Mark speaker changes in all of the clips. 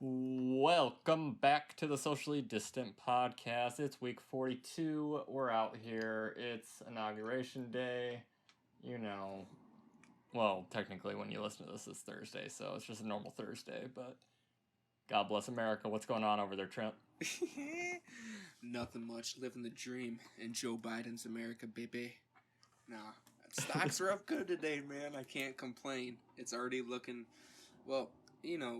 Speaker 1: Welcome back to the Socially Distant Podcast. It's week 42. We're out here. It's Inauguration Day. Well, technically when you listen to this, it's Thursday, so it's just a normal Thursday, but God bless America. What's going on over there, Trent?
Speaker 2: Nothing much. Living the dream in Joe Biden's America, baby. Nah, stocks are up good today, man. I can't complain. It's already looking, well,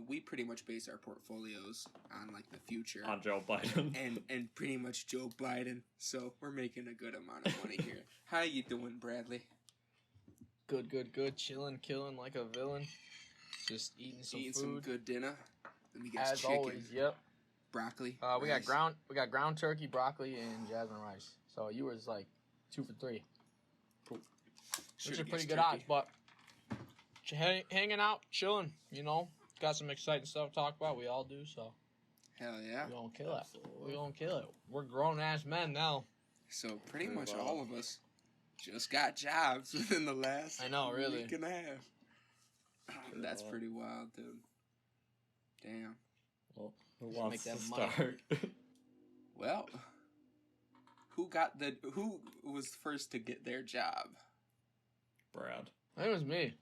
Speaker 2: we pretty much base our portfolios on like the future.
Speaker 1: On Joe Biden.
Speaker 2: and pretty much Joe Biden. So we're making a good amount of money here. How you doing, Bradley?
Speaker 3: Good. Chilling, killing like a villain. Just eating food.
Speaker 2: Some good dinner. Let me guess,
Speaker 3: As
Speaker 2: chicken.
Speaker 3: Always, yep.
Speaker 2: Broccoli.
Speaker 3: We got ground turkey, broccoli, and jasmine rice. So you was like 2 for 3.
Speaker 1: Cool.
Speaker 3: Which are pretty good odds, but hanging out, chilling, got some exciting stuff to talk about. We all do, so.
Speaker 2: Hell yeah.
Speaker 3: We're gonna kill it. We're gonna kill it. We're grown-ass men now.
Speaker 2: So pretty much all of us just got jobs within the last week and a half. That's pretty wild, dude. Damn.
Speaker 1: Well, who wants to start?
Speaker 2: Well, who was first to get their job?
Speaker 1: Brad.
Speaker 3: It was me.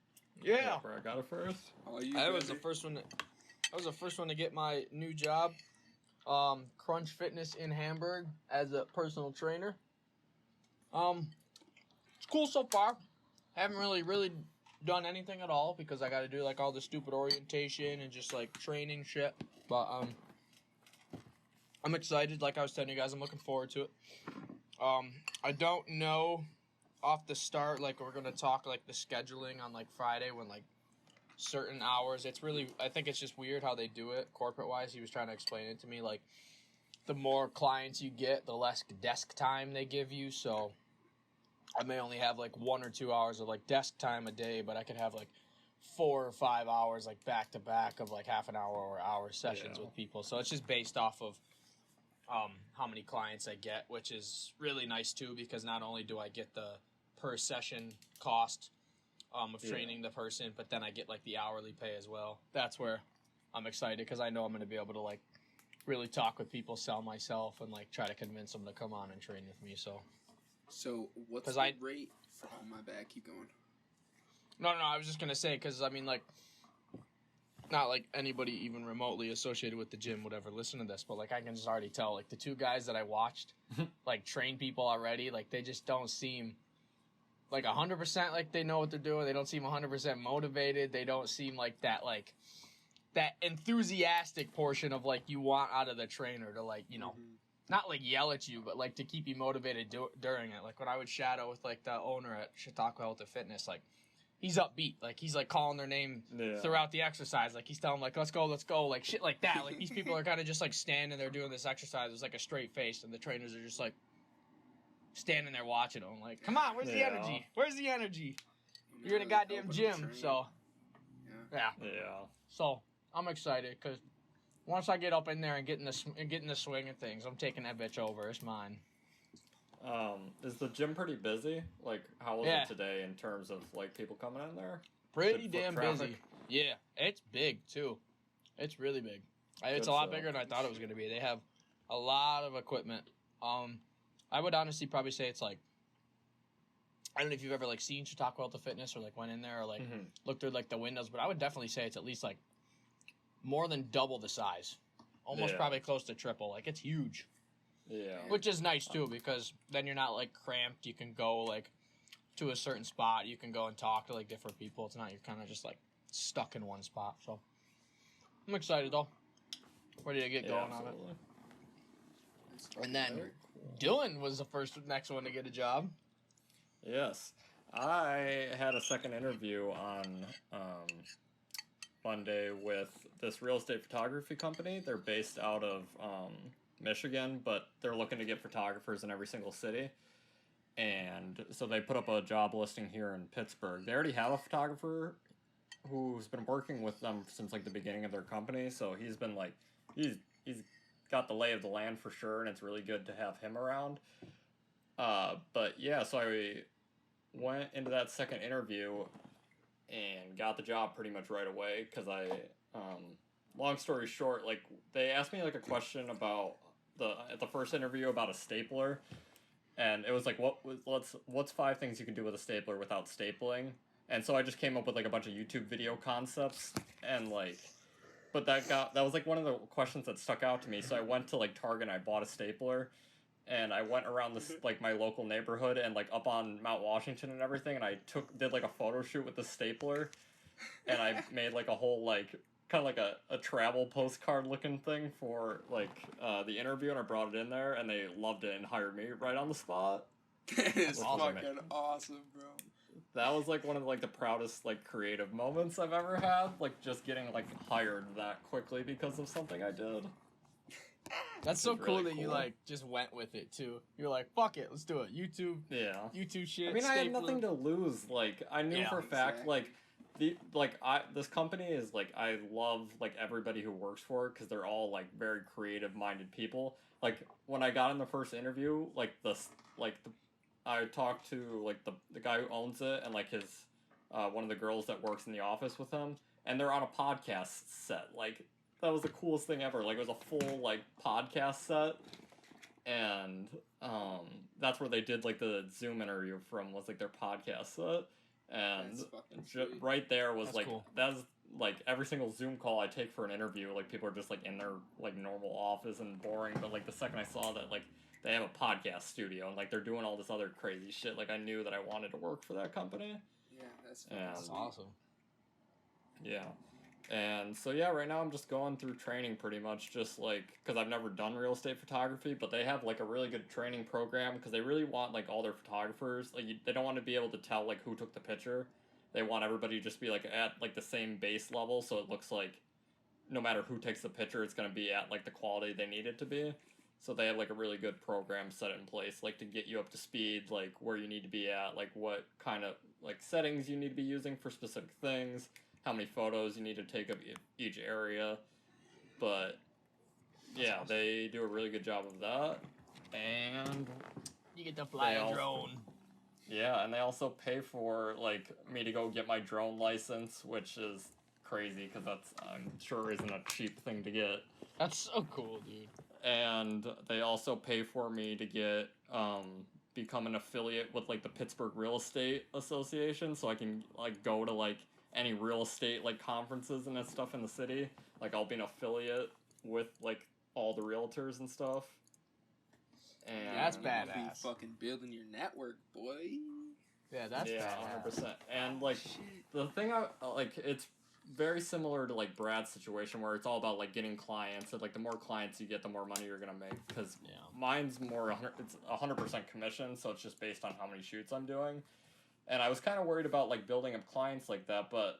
Speaker 3: Yeah.
Speaker 1: Brad got it first.
Speaker 3: I was the first one. I was the first one to get my new job, Crunch Fitness in Hamburg as a personal trainer. It's cool so far. Haven't really done anything at all because I got to do like all the stupid orientation and just like training shit. But I'm excited. Like I was telling you guys, I'm looking forward to it. I don't know off the start. Like we're gonna talk like the scheduling on like Friday when like certain hours. I think it's just weird how they do it corporate wise. He was trying to explain it to me. Like the more clients you get, the less desk time they give you. So I may only have like 1 or 2 hours of like desk time a day, but I could have like 4 or 5 hours like back to back of like half an hour or hour sessions with people. So it's just based off of how many clients I get, which is really nice too, because not only do I get the per session cost of training the person, but then I get like the hourly pay as well. That's where I'm excited because I know I'm going to be able to like really talk with people, sell myself, and like try to convince them to come on and train with me. So
Speaker 2: what's the rate? Oh, my bad. Keep going.
Speaker 3: No. I was just going to say, because I mean, like, not like anybody even remotely associated with the gym would ever listen to this, but like I can just already tell, like the 2 guys that I watched, like train people already, like they just don't seem like 100% like they know what they're doing. They don't seem 100% motivated. They don't seem like that enthusiastic portion of like you want out of the trainer to like, not like yell at you, but like to keep you motivated during it. Like when I would shadow with like the owner at Chautauqua Health and Fitness, like he's upbeat. Like he's like calling their name throughout the exercise. Like he's telling them like, let's go. Like shit like that. Like these people are kind of just like standing there doing this exercise. It's like a straight face, and the trainers are just like standing there watching them. Like, come on, where's the energy? Where's the energy? You're in a goddamn gym. So, yeah. So I'm excited because once I get up in there and get in the swing of things, I'm taking that bitch over. It's mine.
Speaker 1: Is the gym pretty busy? Like, how was it today in terms of like people coming in there?
Speaker 3: Pretty damn busy. Yeah, it's big too. It's really big. It's a lot bigger than I thought it was going to be. They have a lot of equipment. I would honestly probably say it's like, I don't know if you've ever like seen Chautauqua Health Fitness or like went in there or like looked through like the windows, but I would definitely say it's at least like more than double the size. Almost probably close to triple. Like it's huge.
Speaker 1: Yeah.
Speaker 3: Which is nice too, because then you're not like cramped. You can go like to a certain spot. You can go and talk to like different people. It's not you're kind of just like stuck in one spot. So I'm excited though. Ready to get going on it. And then Dylan was the next one to get a job.
Speaker 1: Yes. I had a second interview on Monday with this real estate photography company. They're based out of Michigan, but they're looking to get photographers in every single city. And so they put up a job listing here in Pittsburgh. They already have a photographer who's been working with them since like the beginning of their company. So he's been like, he's got the lay of the land for sure, and it's really good to have him around. But yeah, so I went into that second interview and got the job pretty much right away because I long story short, like they asked me like a question about at the first interview about a stapler, and it was like what's 5 things you can do with a stapler without stapling, and so I just came up with like a bunch of YouTube video concepts, and like, but that was like one of the questions that stuck out to me. So I went to like Target and I bought a stapler, and I went around this like my local neighborhood and like up on Mount Washington and everything, and I did like a photo shoot with the stapler, and I made like a whole like kind of like a travel postcard looking thing for like the interview, and I brought it in there, and they loved it and hired me right on the spot.
Speaker 2: That is
Speaker 3: Awesome.
Speaker 2: fucking awesome, bro.
Speaker 1: That was like one of like the proudest like creative moments I've ever had, like just getting like hired that quickly because of something I did.
Speaker 3: That's so
Speaker 1: Which is
Speaker 3: cool
Speaker 1: really
Speaker 3: that you
Speaker 1: cool.
Speaker 3: like just went with it too. You're like, fuck it, let's do it.
Speaker 1: Yeah.
Speaker 3: YouTube shit.
Speaker 1: I mean, I had
Speaker 3: stapler.
Speaker 1: nothing to lose. Like, I knew
Speaker 3: Yeah,
Speaker 1: for a fact,
Speaker 2: exactly.
Speaker 1: this company is like, I love like everybody who works for it because they're all like very creative minded people. Like when I got in the first interview, I talked to like the guy who owns it and like his one of the girls that works in the office with him, and they're on a podcast set. Like that was the coolest thing ever. Like it was a full like podcast set, and that's where they did like the Zoom interview from, was like their podcast set, and
Speaker 2: That's fucking sweet.
Speaker 1: right there was
Speaker 3: That's
Speaker 1: like
Speaker 3: cool.
Speaker 1: that's like every single Zoom call I take for an interview, like people are just like in their like normal office and boring, but like the second I saw that like they have a podcast studio and like they're doing all this other crazy shit, like I knew that I wanted to work for that company.
Speaker 2: Yeah, that's fucking
Speaker 1: Yeah.
Speaker 3: That's
Speaker 2: sweet.
Speaker 3: awesome.
Speaker 1: Yeah. And so yeah, right now I'm just going through training pretty much, just like because I've never done real estate photography, but they have like a really good training program because they really want like all their photographers, like they don't want to be able to tell like who took the picture. They want everybody to just be like at like the same base level, so it looks like no matter who takes the picture, it's going to be at like the quality they need it to be. So they have like a really good program set in place, like to get you up to speed, like where you need to be at, like what kind of like settings you need to be using for specific things, how many photos you need to take of each area. But yeah,
Speaker 3: awesome.
Speaker 1: they do a really good job of that. And
Speaker 3: You get to fly
Speaker 1: They
Speaker 3: a
Speaker 1: all-
Speaker 3: drone.
Speaker 1: yeah, and they also pay for like me to go get my drone license, which is crazy because that's, I'm sure, isn't a cheap thing to get.
Speaker 3: That's so cool, dude.
Speaker 1: And they also pay for me to get become an affiliate with like the Pittsburgh Real Estate Association, so I can like go to like any real estate like conferences and that stuff in the city. Like I'll be an affiliate with like all the realtors and stuff. And
Speaker 3: That's
Speaker 2: You
Speaker 3: badass.
Speaker 2: be fucking building your network, boy.
Speaker 3: Yeah, that's
Speaker 1: yeah,
Speaker 3: badass.
Speaker 1: 100%. And like
Speaker 2: Shit.
Speaker 1: the thing I like, it's very similar to like Brad's situation where it's all about like getting clients, and like the more clients you get, the more money you're gonna make. Because
Speaker 3: Yeah.
Speaker 1: mine's more it's 100% commission, so it's just based on how many shoots I'm doing. And I was kind of worried about like building up clients like that, but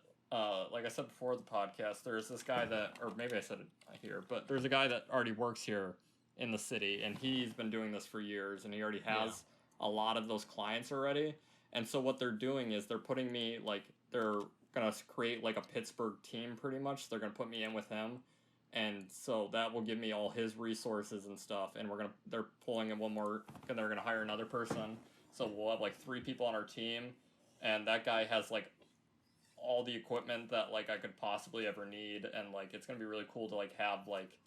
Speaker 1: like I said before the podcast, there's this guy that, or maybe I said it here, but there's a guy that already works here in the city, and he's been doing this for years, and he already has a lot of those clients already. And so what they're doing is they're putting me like, they're gonna create like a Pittsburgh team pretty much. They're gonna put me in with him, and so that will give me all his resources and stuff. And they're pulling in one more, and they're gonna hire another person. So we'll have like 3 people on our team, and that guy has like all the equipment that like I could possibly ever need, and like it's gonna be really cool to like have like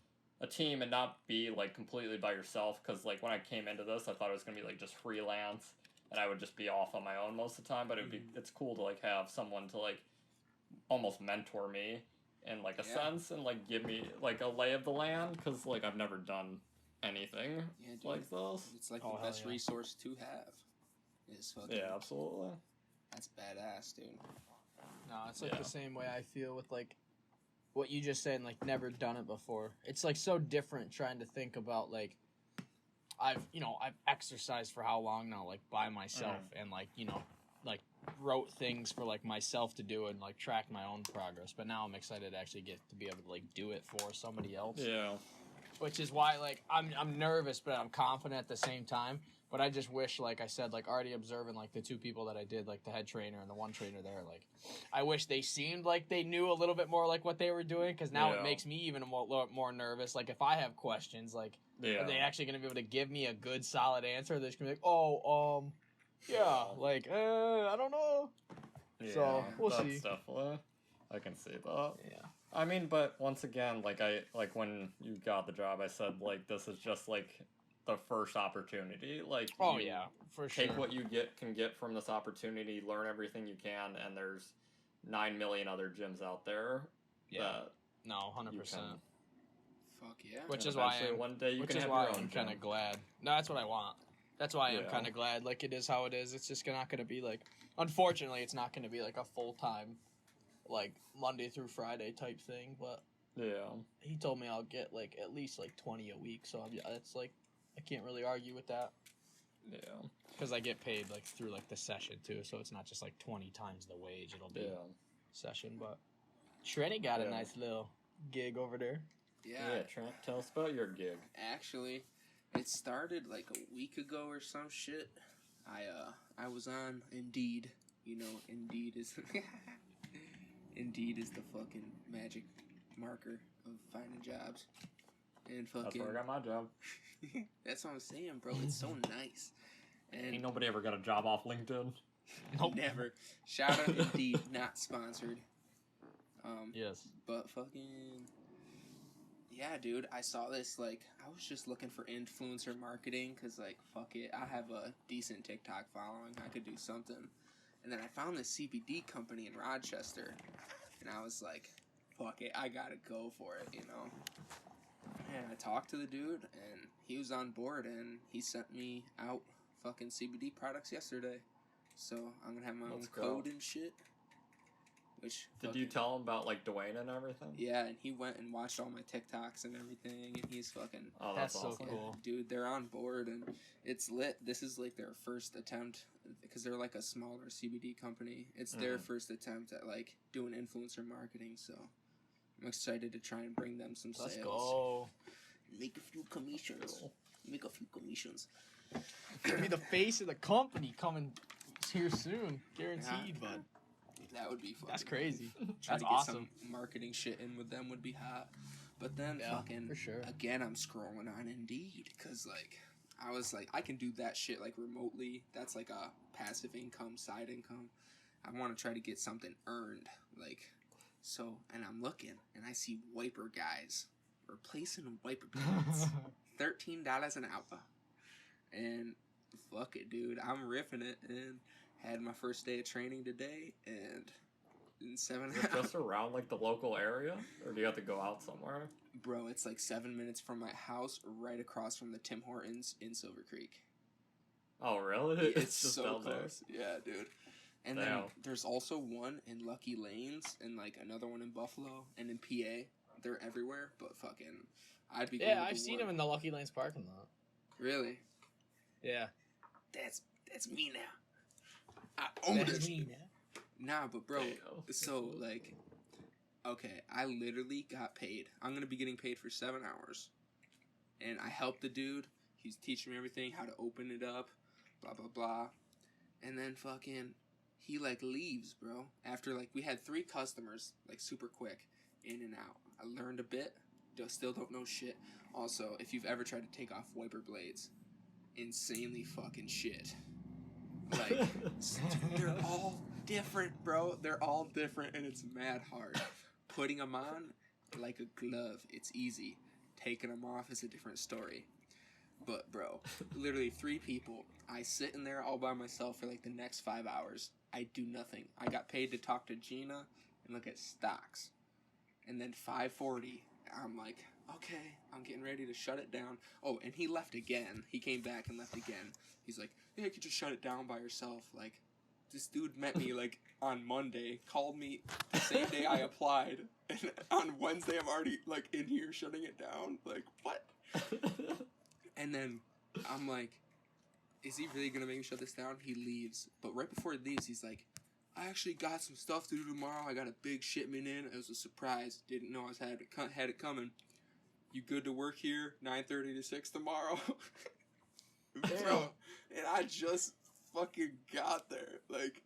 Speaker 1: a team and not be like completely by yourself. Because like when I came into this, I thought it was gonna be like just freelance, and I would just be off on my own most of the time. But it's cool to like have someone to like almost mentor me in like a sense, and like give me like a lay of the land, because like I've never done anything
Speaker 2: Yeah, dude.
Speaker 1: like this.
Speaker 2: It's like
Speaker 3: Oh,
Speaker 2: the
Speaker 3: hell
Speaker 2: best
Speaker 3: yeah.
Speaker 2: resource to have. Is fucking.
Speaker 1: Yeah, absolutely.
Speaker 2: That's badass, dude.
Speaker 3: No, it's like
Speaker 1: Yeah.
Speaker 3: the same way I feel with like what you just said, like never done it before. It's like so different trying to think about like I've exercised for how long now, like by myself, and like like wrote things for like myself to do and like track my own progress. But now I'm excited to actually get to be able to like do it for somebody else.
Speaker 1: Yeah.
Speaker 3: Which is why like I'm nervous, but I'm confident at the same time. But I just wish, like I said, like already observing like the 2 people that I did, like the head trainer and the one trainer there, like I wish they seemed like they knew a little bit more like what they were doing, because now it
Speaker 1: Yeah.
Speaker 3: makes me even more nervous. Like if I have questions, like
Speaker 1: Yeah.
Speaker 3: are they actually going to be able to give me a good solid answer? They're just going to be like, oh, yeah, like I don't know.
Speaker 1: Yeah,
Speaker 3: So, we'll
Speaker 1: that's
Speaker 3: see.
Speaker 1: definitely, I can see that.
Speaker 3: Yeah.
Speaker 1: I mean, but once again, like when you got the job, I said like this is just like the first opportunity. Like,
Speaker 3: Oh
Speaker 1: you
Speaker 3: yeah, for sure.
Speaker 1: take what you can get from this opportunity, learn everything you can, and there's 9 million other gyms out there.
Speaker 3: Yeah.
Speaker 1: That
Speaker 3: No,
Speaker 1: you
Speaker 3: 100%.
Speaker 1: can.
Speaker 2: Fuck yeah.
Speaker 3: Which
Speaker 1: and
Speaker 3: is why
Speaker 1: eventually one day you
Speaker 3: Which
Speaker 1: can
Speaker 3: is
Speaker 1: have
Speaker 3: why
Speaker 1: your own
Speaker 3: I'm kind
Speaker 1: gym.
Speaker 3: of glad. No, that's what I want. That's why I'm
Speaker 1: Yeah.
Speaker 3: kind of glad. Like, it is how it is. It's just not going to be like. Unfortunately, it's not going to be like a full time, like Monday through Friday type thing. But
Speaker 1: Yeah.
Speaker 3: he told me I'll get like at least like 20 a week. So it's like I can't really argue with that
Speaker 1: Yeah.
Speaker 3: because I get paid like through like the session too. So it's not just like 20 times the wage. It'll be
Speaker 1: Yeah.
Speaker 3: session. But Shreddy got a
Speaker 1: Yeah.
Speaker 3: nice little gig over there.
Speaker 2: Yeah.
Speaker 1: Trent, tell us about your gig.
Speaker 2: Actually, it started like a week ago or some shit. I was on Indeed. You know, Indeed is Indeed is the fucking magic marker of finding jobs. And
Speaker 1: That's
Speaker 2: fucking
Speaker 1: where I got my job.
Speaker 2: that's what I'm saying, bro. It's so nice. And
Speaker 1: Ain't nobody ever got a job off LinkedIn.
Speaker 3: Nope.
Speaker 2: never. Shout out Indeed, not sponsored.
Speaker 3: Yes.
Speaker 2: But fucking yeah, dude, I saw this, like, I was just looking for influencer marketing, because, like, fuck it, I have a decent TikTok following, I could do something, and then I found this CBD company in Rochester, and I was like, fuck it, I gotta go for it, you know, and I talked to the dude, and he was on board, and he sent me out fucking CBD products yesterday, so I'm gonna have my
Speaker 1: Let's
Speaker 2: own
Speaker 1: go.
Speaker 2: code and shit, which
Speaker 1: Did you tell him about like Dwayne and everything?
Speaker 2: yeah, and he went and watched all my TikToks and everything, and he's fucking...
Speaker 1: Oh, that's
Speaker 3: That's so
Speaker 1: awesome.
Speaker 3: cool.
Speaker 2: Dude, they're on board, and it's lit. This is like their first attempt, because they're like a smaller CBD company. It's their first attempt at like doing influencer marketing, so I'm excited to try and bring them some
Speaker 3: Let's
Speaker 2: sales.
Speaker 3: go.
Speaker 2: Make a few commissions.
Speaker 1: Cool.
Speaker 2: Make a few commissions.
Speaker 3: Gonna be the face of the company coming here soon, guaranteed.
Speaker 2: Yeah.
Speaker 3: But
Speaker 2: That would be fun.
Speaker 3: that's crazy.
Speaker 2: Try
Speaker 3: That's
Speaker 2: to get
Speaker 3: awesome.
Speaker 2: some marketing shit in with them would be hot. But then
Speaker 3: Yeah,
Speaker 2: fucking
Speaker 3: for sure.
Speaker 2: again, I'm scrolling on Indeed because like I was like I can do that shit like remotely. That's like a passive income, side income. I want to try to get something earned, like so. And I'm looking and I see wiper guys replacing wiper blades, $13 an hour, and fuck it, dude. I'm ripping it and had my first day of training today, and in 7
Speaker 1: Is it just around like the local area, or do you have to go out somewhere?
Speaker 2: Bro, it's like 7 minutes from my house, right across from the Tim Hortons in Silver Creek.
Speaker 1: Oh, really?
Speaker 2: It's
Speaker 1: just
Speaker 2: so
Speaker 1: down there.
Speaker 2: close. Yeah, dude. And then
Speaker 1: Damn.
Speaker 2: there's also one in Lucky Lanes, and like another one in Buffalo, and in PA. They're everywhere, but fucking, I'd be.
Speaker 3: Yeah,
Speaker 2: going to
Speaker 3: I've seen
Speaker 2: one.
Speaker 3: him in the Lucky Lanes parking lot.
Speaker 2: Really?
Speaker 3: Yeah.
Speaker 2: That's me now. I own
Speaker 3: That's
Speaker 2: this.
Speaker 3: me now.
Speaker 2: Nah, but bro,
Speaker 1: Damn.
Speaker 2: so like, okay, I literally got paid. I'm gonna be getting paid for 7 hours, and I helped the dude. He's teaching me everything, how to open it up, blah blah blah, and then fucking, he like leaves, bro. After like we had 3 customers, like super quick, in and out. I learned a bit. Still don't know shit. Also, if you've ever tried to take off wiper blades, insanely fucking shit. Like, they're all different, bro. They're all different, and it's mad hard. Putting them on like a glove, it's easy. Taking them off is a different story. But, bro, literally 3 people. I sit in there all by myself for like the next 5 hours. I do nothing. I got paid to talk to Gina and look at stocks. And then 5:40, I'm like, okay, I'm getting ready to shut it down. Oh, and he left again. He came back and left again. He's like, yeah, you could just shut it down by yourself. Like, this dude met me, like, on Monday, called me the same day I applied, and on Wednesday I'm already, like, in here shutting it down. Like, what? And then I'm like, is he really going to make me shut this down? He leaves. But right before he leaves, he's like, I actually got some stuff to do tomorrow. I got a big shipment in. It was a surprise. Didn't know I had it coming. You good to work here 9:30 to 6 tomorrow? Bro, and I just fucking got there. Like,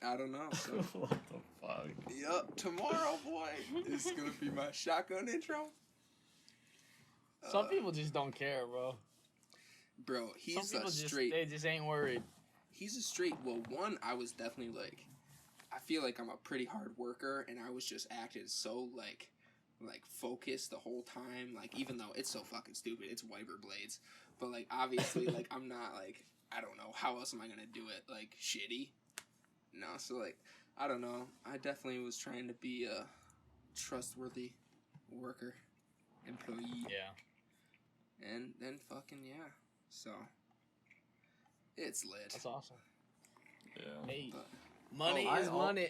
Speaker 2: I don't know. So,
Speaker 1: What the fuck?
Speaker 2: yup, tomorrow, boy, is going to be my shotgun intro.
Speaker 3: Some people just don't care, bro.
Speaker 2: Bro, he's
Speaker 3: Some people
Speaker 2: a straight...
Speaker 3: they just ain't worried.
Speaker 2: He's a straight... Well, one, I was definitely like... I feel like I'm a pretty hard worker, and I was just acting so like focused the whole time. Like, even though it's so fucking stupid, it's wiper blades, but like obviously like I'm not like, I don't know how else am I gonna do it like shitty. No, so like I don't know. I definitely was trying to be a trustworthy worker, employee.
Speaker 3: Yeah.
Speaker 2: And then fucking yeah. So it's lit.
Speaker 3: That's awesome.
Speaker 1: Yeah.
Speaker 3: Hey,
Speaker 2: But,
Speaker 3: money
Speaker 1: Oh,
Speaker 3: is money.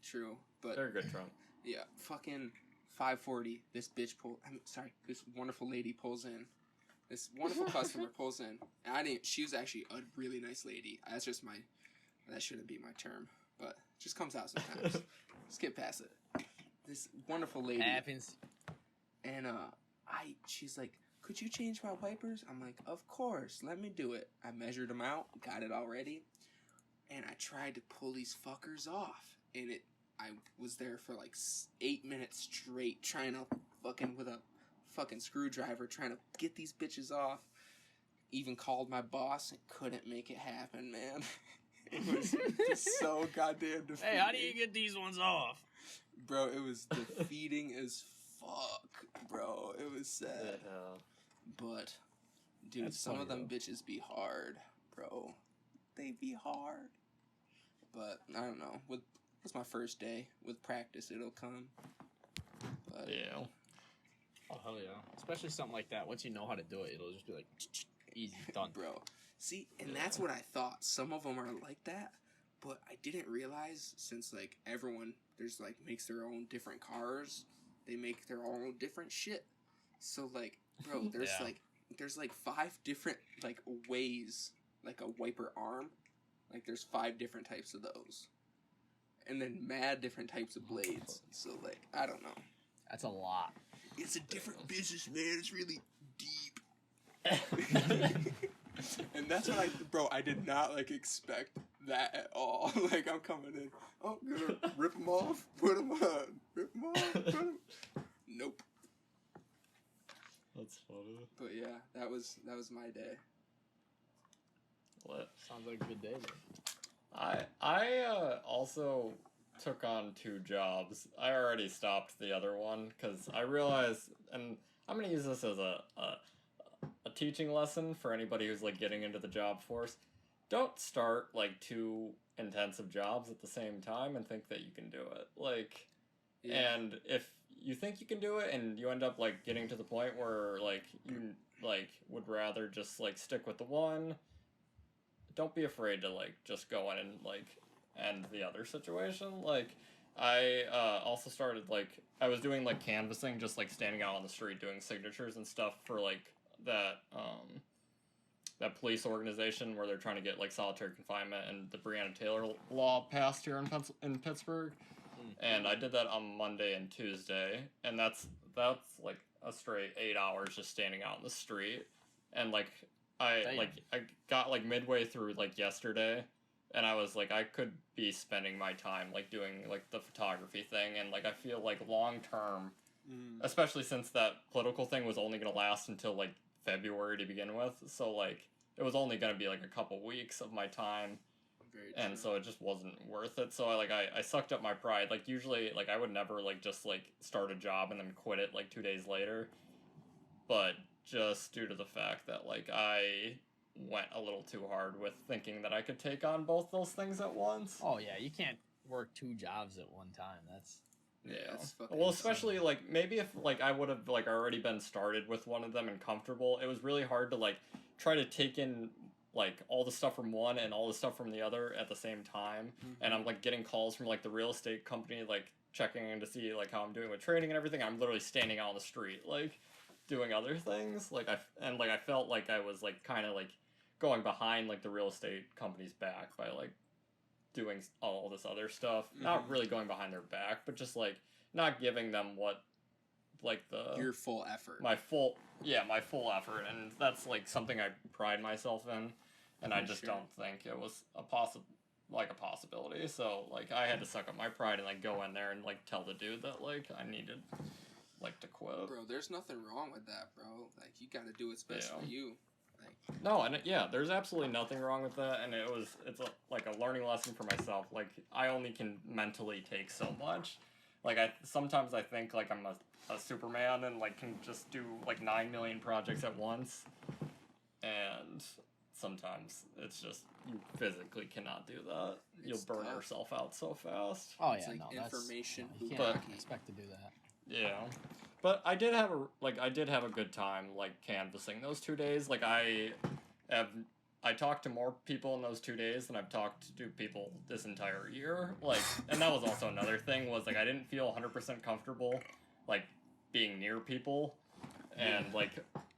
Speaker 2: true, but
Speaker 1: They're a good Trump.
Speaker 2: yeah, fucking 5:40. This this wonderful lady pulls in. This wonderful customer pulls in. And I didn't. She was actually a really nice lady. That's just my. That shouldn't be my term, but it just comes out sometimes. Skip past it. This wonderful lady.
Speaker 3: Happens.
Speaker 2: And she's like, "Could you change my wipers?" I'm like, "Of course, let me do it." I measured them out, got it all ready, and I tried to pull these fuckers off, and I was there for like 8 minutes straight trying to with a fucking screwdriver trying to get these bitches off. Even called my boss and couldn't make it happen, man. It was just so goddamn defeating.
Speaker 3: Hey, how do you get these ones off?
Speaker 2: Bro, it was defeating as fuck, bro. It was sad. But, dude,
Speaker 3: That's
Speaker 2: some
Speaker 3: funny,
Speaker 2: of them
Speaker 3: though.
Speaker 2: bitches be hard, bro. They be hard. But, I don't know. It's my first day. With practice, it'll come. But,
Speaker 1: Yeah.
Speaker 3: Oh, hell yeah. Especially something like that. Once you know how to do it, it'll just be like, easy, done.
Speaker 2: bro. See, and that's what I thought. Some of them are like that. But I didn't realize, since, like, everyone, there's, like, makes their own different cars. They make their own different shit. So, like, bro, there's,
Speaker 3: Yeah.
Speaker 2: there's, 5 different, like, ways, like, a wiper arm. Like, there's 5 different types of those. And then mad different types of blades. So, like, I don't know.
Speaker 3: That's a lot.
Speaker 2: It's a different business, man. It's really deep. And that's what I did not, like, expect that at all. Like, I'm coming in, oh, I'm gonna rip them off, put them on, rip them off, put them. Nope.
Speaker 1: That's funny.
Speaker 2: But yeah, that was my day.
Speaker 1: What?
Speaker 3: Sounds like a good day, then.
Speaker 1: I also took on 2 jobs. I already stopped the other one because I realized, and I'm gonna use this as a teaching lesson for anybody who's like getting into the job force. Don't start like 2 intensive jobs at the same time and think that you can do it. Like,
Speaker 2: Yeah.
Speaker 1: and if you think you can do it and you end up like getting to the point where like you like would rather just like stick with the one, don't be afraid to like just go in and like end the other situation. Like, I also started like I was doing like canvassing, just like standing out on the street doing signatures and stuff for like that police organization where they're trying to get like solitary confinement and the Breonna Taylor law passed here in Pittsburgh. And I did that on Monday and Tuesday, and that's like a straight 8 hours just standing out in the street. And like I got like midway through like yesterday, and I was like, I could be spending my time like doing like the photography thing, and like I feel like long term, especially since that political thing was only gonna last until like February to begin with, so like it was only gonna be like a couple weeks of my time.
Speaker 2: Very
Speaker 1: And
Speaker 2: true.
Speaker 1: so it just wasn't worth it. So I sucked up my pride. Like usually like I would never like just like start a job and then quit it like 2 days later. But just due to the fact that like I went a little too hard with thinking that I could take on both those things at once.
Speaker 3: Oh, yeah. You can't work 2 jobs at one time. That's...
Speaker 1: Yeah.
Speaker 2: It's fucking
Speaker 1: Well, especially like maybe if like I would have like already been started with one of them and comfortable, it was really hard to like try to take in like all the stuff from one and all the stuff from the other at the same time. And I'm like getting calls from like the real estate company like checking in to see like how I'm doing with trading and everything. I'm literally standing out on the street like doing other things. Like I felt like I was like kind of like going behind like the real estate company's back by like doing all this other stuff. Not really going behind their back, but just like not giving them what like
Speaker 2: Your full effort.
Speaker 1: my full effort, and that's like something I pride myself in, and I just don't think it was a possibility. So like I had to suck up my pride and like go in there and like tell the dude that like I needed like to quit.
Speaker 2: Bro, there's nothing wrong with that, bro. Like, you gotta do what's best for you.
Speaker 1: No, and yeah, there's absolutely nothing wrong with that, and it's like a learning lesson for myself. Like I only can mentally take so much. Like sometimes I think like I'm a Superman and like can just do like 9 million projects at once, and sometimes it's just you physically cannot do that. You'll burn
Speaker 2: tough.
Speaker 1: yourself out so fast.
Speaker 4: Oh
Speaker 2: It's
Speaker 4: yeah,
Speaker 2: like
Speaker 4: no,
Speaker 2: information
Speaker 4: you
Speaker 1: But-
Speaker 4: can't expect to do that.
Speaker 1: Yeah, but I did have a good time like canvassing those 2 days. Like I talked to more people in those 2 days than I've talked to people this entire year. Like, and that was also another thing was like I didn't feel 100% comfortable like being near people, and like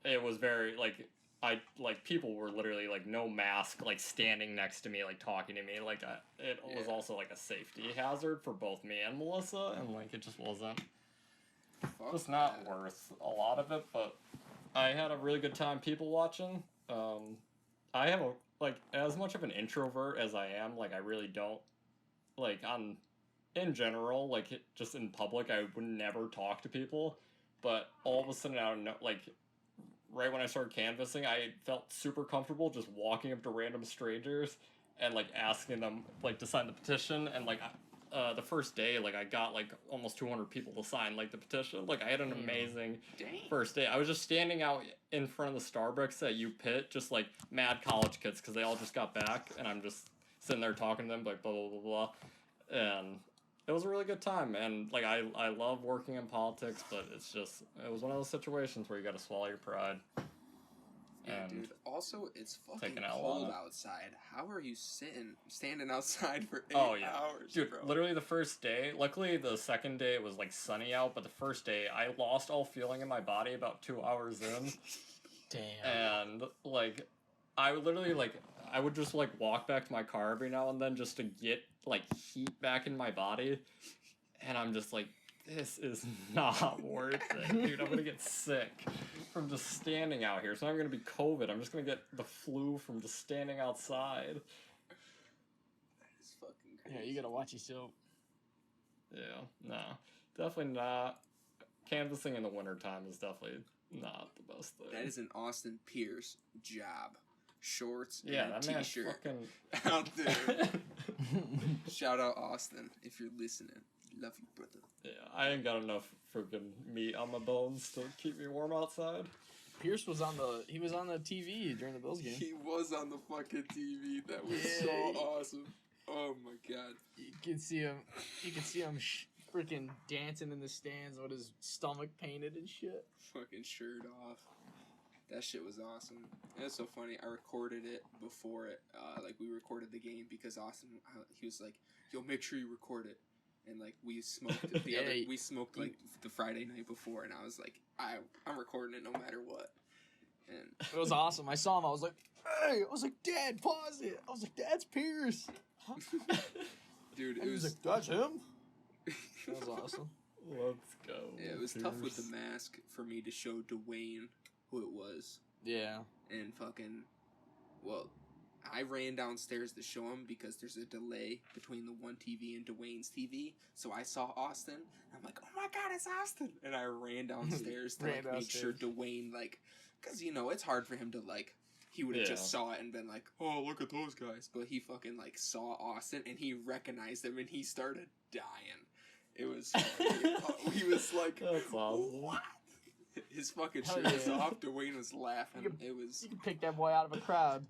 Speaker 1: it was very like people were literally like no mask like standing next to me like talking to me like it was also like a safety hazard for both me and Melissa, and like it just wasn't.
Speaker 2: Fuck
Speaker 1: Just not
Speaker 2: that.
Speaker 1: worth a lot of it, but I had a really good time people watching. I have as much of an introvert as I am, like I really don't like in general, like just in public I would never talk to people, but all of a sudden out of like right when I started canvassing, I felt super comfortable just walking up to random strangers and like asking them like to sign the petition, and like the first day, like I got like almost 200 people to sign like the petition. Like I had an amazing
Speaker 2: Dang.
Speaker 1: first day. I was just standing out in front of the Starbucks at U Pitt, just like mad college kids because they all just got back, and I'm just sitting there talking to them like blah blah blah blah, and it was a really good time. And like I love working in politics, but it was one of those situations where you got to swallow your pride.
Speaker 2: Yeah,
Speaker 1: And
Speaker 2: dude. Also, it's fucking
Speaker 1: take an L on
Speaker 2: cold
Speaker 1: it.
Speaker 2: outside. How are you standing outside for 8
Speaker 1: Oh, yeah.
Speaker 2: hours,
Speaker 1: Dude,
Speaker 2: bro?
Speaker 1: literally the first day, luckily the second day it was like sunny out, but the first day I lost all feeling in my body about 2 hours in.
Speaker 4: Damn.
Speaker 1: And like I would literally like I would just like walk back to my car every now and then just to get like heat back in my body, and I'm just like, this is not worth it, dude. I'm gonna get sick from just standing out here. It's not gonna be COVID. I'm just gonna get the flu from just standing outside.
Speaker 2: It's fucking crazy.
Speaker 4: Yeah, you gotta watch yourself.
Speaker 1: Yeah, no, definitely not. Canvassing in the wintertime is definitely not the best thing.
Speaker 2: That is an Austin Pierce job. Shorts
Speaker 1: yeah,
Speaker 2: and
Speaker 1: that
Speaker 2: a
Speaker 1: man
Speaker 2: t-shirt
Speaker 1: fucking.
Speaker 2: out there. Shout out Austin if you're listening. Love you, brother.
Speaker 1: Yeah, I ain't got enough freaking meat on my bones to keep me warm outside.
Speaker 4: Pierce was on the TV during the Bills game.
Speaker 2: He was on the fucking TV. That was
Speaker 4: Yeah.
Speaker 2: so awesome. Oh my god.
Speaker 4: You can see him. Freaking dancing in the stands with his stomach painted and shit.
Speaker 2: Fucking shirt off. That shit was awesome. It was so funny. I recorded it before it. Like we recorded the game because Austin, he was like, "Yo, make sure you record it." And like we smoked we smoked like the Friday night before, and I was like, I'm recording it no matter what. And
Speaker 4: It was awesome. I saw him. I was like, "Hey!" I was like, "Dad, pause it." I was like, "That's Pierce."
Speaker 2: dude,
Speaker 4: And
Speaker 2: it
Speaker 4: he was
Speaker 2: was
Speaker 4: like, "That's him." That was awesome.
Speaker 1: Let's go.
Speaker 2: yeah, it was tough with the
Speaker 1: Pierce.
Speaker 2: mask for me to show Dwayne who it was,
Speaker 4: Yeah.
Speaker 2: and fucking, well, I ran downstairs to show him because there's a delay between the one TV and Dwayne's TV. So I saw Austin. And I'm like, oh my god, it's Austin! And I ran downstairs to like, make sure Dwayne, like, because you know it's hard for him to like. He would have
Speaker 1: Yeah.
Speaker 2: just saw it and been like, oh, look at those guys. But he fucking like saw Austin and he recognized him and he started dying. It was. He was like,
Speaker 1: That's awesome.
Speaker 2: what? His fucking
Speaker 4: Hell
Speaker 2: shirt was
Speaker 4: yeah.
Speaker 2: off. Dwayne was laughing.
Speaker 4: You can-
Speaker 2: It was.
Speaker 4: You can pick that boy out of a crowd.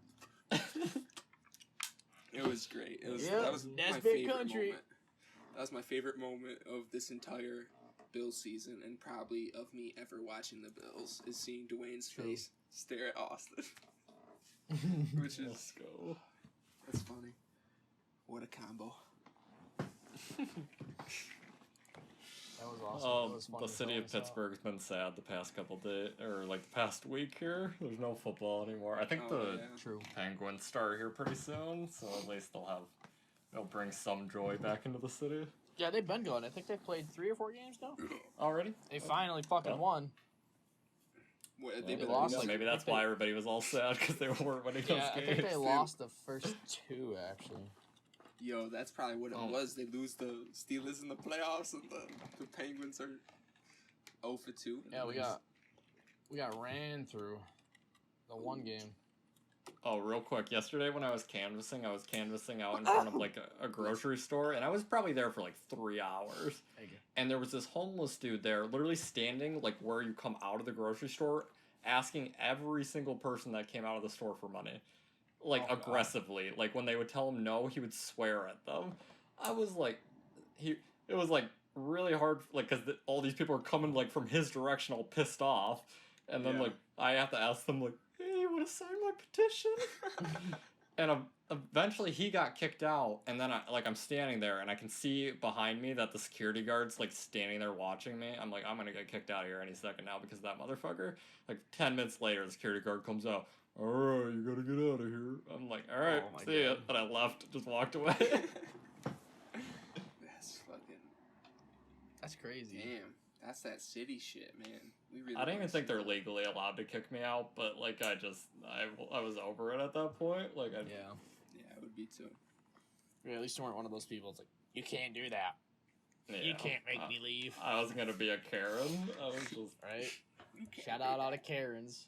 Speaker 2: It was great. It was
Speaker 4: Yep,
Speaker 2: that was
Speaker 4: that's
Speaker 2: my
Speaker 4: big
Speaker 2: favorite
Speaker 4: country.
Speaker 2: moment. That was my favorite moment of this entire Bills season, and probably of me ever watching the Bills, is seeing Dwayne's
Speaker 4: True.
Speaker 2: face stare at Austin. Which
Speaker 1: Let's
Speaker 2: is
Speaker 1: go.
Speaker 2: that's funny. What a combo.
Speaker 4: That was awesome. That was fun
Speaker 1: The
Speaker 4: to
Speaker 1: city
Speaker 4: film
Speaker 1: of
Speaker 4: and stuff.
Speaker 1: Pittsburgh's been sad the past couple days, or like the past week here. There's no football anymore. I think
Speaker 2: Oh,
Speaker 1: the
Speaker 2: yeah.
Speaker 4: True.
Speaker 1: Penguins start here pretty soon, so at least they'll bring some joy back into the city.
Speaker 4: Yeah, they've been going. I think they've played 3 or 4 games now.
Speaker 1: Already?
Speaker 4: They finally fucking
Speaker 1: Well.
Speaker 4: won.
Speaker 2: What,
Speaker 1: Well,
Speaker 2: they've been
Speaker 4: lost,
Speaker 2: losing.
Speaker 4: like-
Speaker 1: maybe that's
Speaker 4: they-
Speaker 1: why everybody was all sad because they weren't winning those
Speaker 4: Yeah, I
Speaker 1: games.
Speaker 4: think they lost the first 2 actually.
Speaker 2: Yo, that's probably what it
Speaker 1: Oh.
Speaker 2: was. They lose the Steelers in the playoffs, and the Penguins are 0 for 2.
Speaker 4: Yeah, we got ran through the one game.
Speaker 1: Oh, real quick. Yesterday when I was canvassing out in front of like a grocery store, and I was probably there for like 3 hours.
Speaker 4: Thank you.
Speaker 1: And there was this homeless dude there, literally standing like where you come out of the grocery store, asking every single person that came out of the store for money, like
Speaker 4: Oh,
Speaker 1: aggressively. Like when they would tell him no, he would swear at them. I was like, it was like really hard, like because all these people are coming like from his direction, all pissed off, and then
Speaker 2: Yeah.
Speaker 1: like I have to ask them like, hey, you want to sign my petition? And eventually he got kicked out, and then I'm standing there and I can see behind me that the security guard's like standing there watching me. I'm like, I'm gonna get kicked out of here any second now because of that motherfucker. Like 10 minutes later, the security guard comes out. All right, you gotta get out of here. I'm like, all right,
Speaker 4: Oh my
Speaker 1: see ya.
Speaker 4: God.
Speaker 1: And I left, just walked away.
Speaker 2: That's fucking
Speaker 4: That's crazy.
Speaker 2: damn. That's that city shit, man. We really.
Speaker 1: I don't even
Speaker 2: wanna
Speaker 1: think
Speaker 2: see
Speaker 1: they're
Speaker 2: that.
Speaker 1: legally allowed to kick me out, but like I was over it at that point. Like I
Speaker 4: Yeah.
Speaker 2: Yeah, it would be too.
Speaker 4: Yeah, at least you weren't one of those people. It's like, you can't do that.
Speaker 1: yeah,
Speaker 4: You can't make me leave.
Speaker 1: I was gonna be a Karen. I was just
Speaker 4: Right?
Speaker 2: You can't
Speaker 4: Shout
Speaker 2: do
Speaker 4: out all
Speaker 2: that.
Speaker 4: the Karens.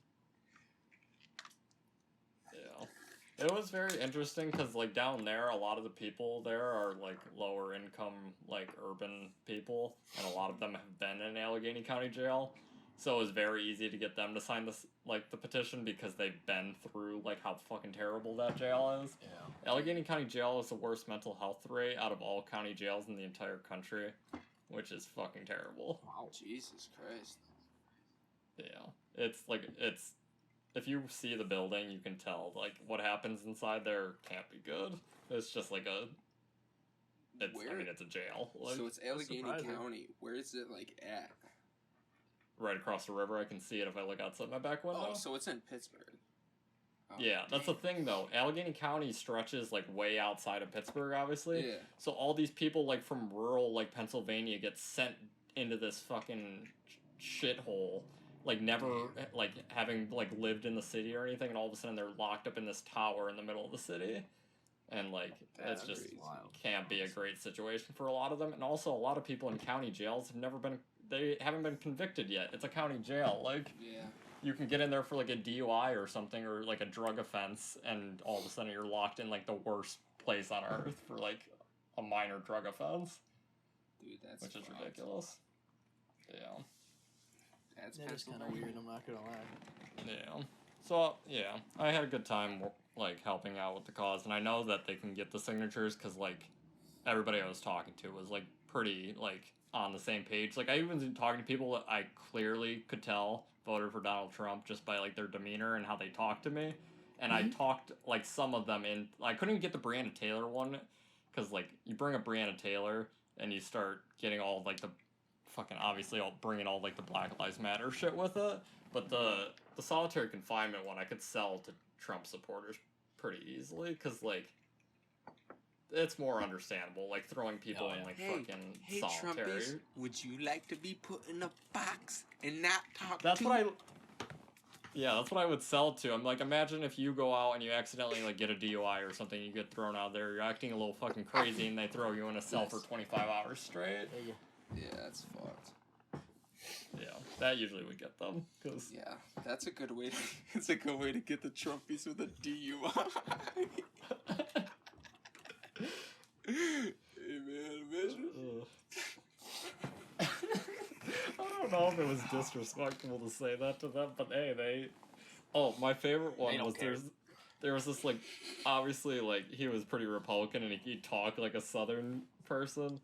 Speaker 1: yeah. It was very interesting because like down there, a lot of the people there are like lower income, like urban people, and a lot of them have been in Allegheny County Jail. So it was very easy to get them to sign this like the petition because they've been through like how fucking terrible that jail is.
Speaker 4: Yeah.
Speaker 1: Allegheny County Jail is the worst mental health rate out of all county jails in the entire country, which is fucking terrible.
Speaker 4: Wow.
Speaker 2: Jesus Christ.
Speaker 1: Yeah. It's if you see the building, you can tell like what happens inside there can't be good. It's just like I
Speaker 2: Where?
Speaker 1: mean it's a jail. Like
Speaker 2: So it's Allegheny
Speaker 4: surprising.
Speaker 2: County. Where is it like at?
Speaker 1: right across the river, I can see it if I look outside my back window.
Speaker 2: Oh, so it's in Pittsburgh. Oh,
Speaker 1: Yeah, that's the
Speaker 2: dang.
Speaker 1: thing though. Allegheny County stretches like way outside of Pittsburgh, obviously.
Speaker 2: Yeah.
Speaker 1: So all these people like from rural like Pennsylvania get sent into this fucking shithole, like never like having like lived in the city or anything, and all of a sudden they're locked up in this tower in the middle of the city, and like
Speaker 2: That's
Speaker 1: it's just
Speaker 2: crazy.
Speaker 4: Wild.
Speaker 1: can't be a great situation for a lot of them. And also a lot of people in county jails they haven't been convicted yet. It's a county jail, like.
Speaker 2: Yeah.
Speaker 1: You can get in there for like a DUI or something or like a drug offense, and all of a sudden you're locked in like the worst place on earth for like a minor drug offense,
Speaker 2: Dude, that's
Speaker 1: which is
Speaker 2: fucked.
Speaker 1: ridiculous. Yeah,
Speaker 2: That's
Speaker 4: That is kind of
Speaker 2: Pennsylvania.
Speaker 4: weird, I'm not gonna lie.
Speaker 1: yeah. So yeah, I had a good time like helping out with the cause, and I know that they can get the signatures because like everybody I was talking to was like pretty like on the same page. Like I even been talking to people that I clearly could tell voted for Donald Trump just by like their demeanor and how they talked to me. And I talked like some of them in. I couldn't even get the Breonna Taylor one because like you bring up Breonna Taylor and you start getting all like the fucking obviously all bringing all like the Black Lives Matter shit with it. But the solitary confinement one I could sell to Trump supporters pretty easily because like it's more understandable, like throwing people
Speaker 4: Oh,
Speaker 1: in
Speaker 4: yeah.
Speaker 1: like
Speaker 2: Hey,
Speaker 1: fucking
Speaker 2: hey,
Speaker 1: solitary.
Speaker 2: Trumpies, would you like to be put in a box and not talk
Speaker 1: That's
Speaker 2: to?
Speaker 1: what I. Yeah, that's what I would sell to. I'm like, imagine if you go out and you accidentally like get a DUI or something, you get thrown out there, you're acting a little fucking crazy, and they throw you in a cell for 25 hours straight.
Speaker 4: There you
Speaker 2: Yeah, that's fucked.
Speaker 1: Yeah, that usually would get them, cause
Speaker 2: Yeah, that's a good way. It's a good way to get the Trumpies with a DUI. Hey man, imagine.
Speaker 1: I don't know if it was disrespectful to say that to them, but hey, they. Oh, my favorite
Speaker 4: They
Speaker 1: one
Speaker 4: don't
Speaker 1: was
Speaker 4: care.
Speaker 1: there was this like, obviously like he was pretty Republican and he talked like a Southern person,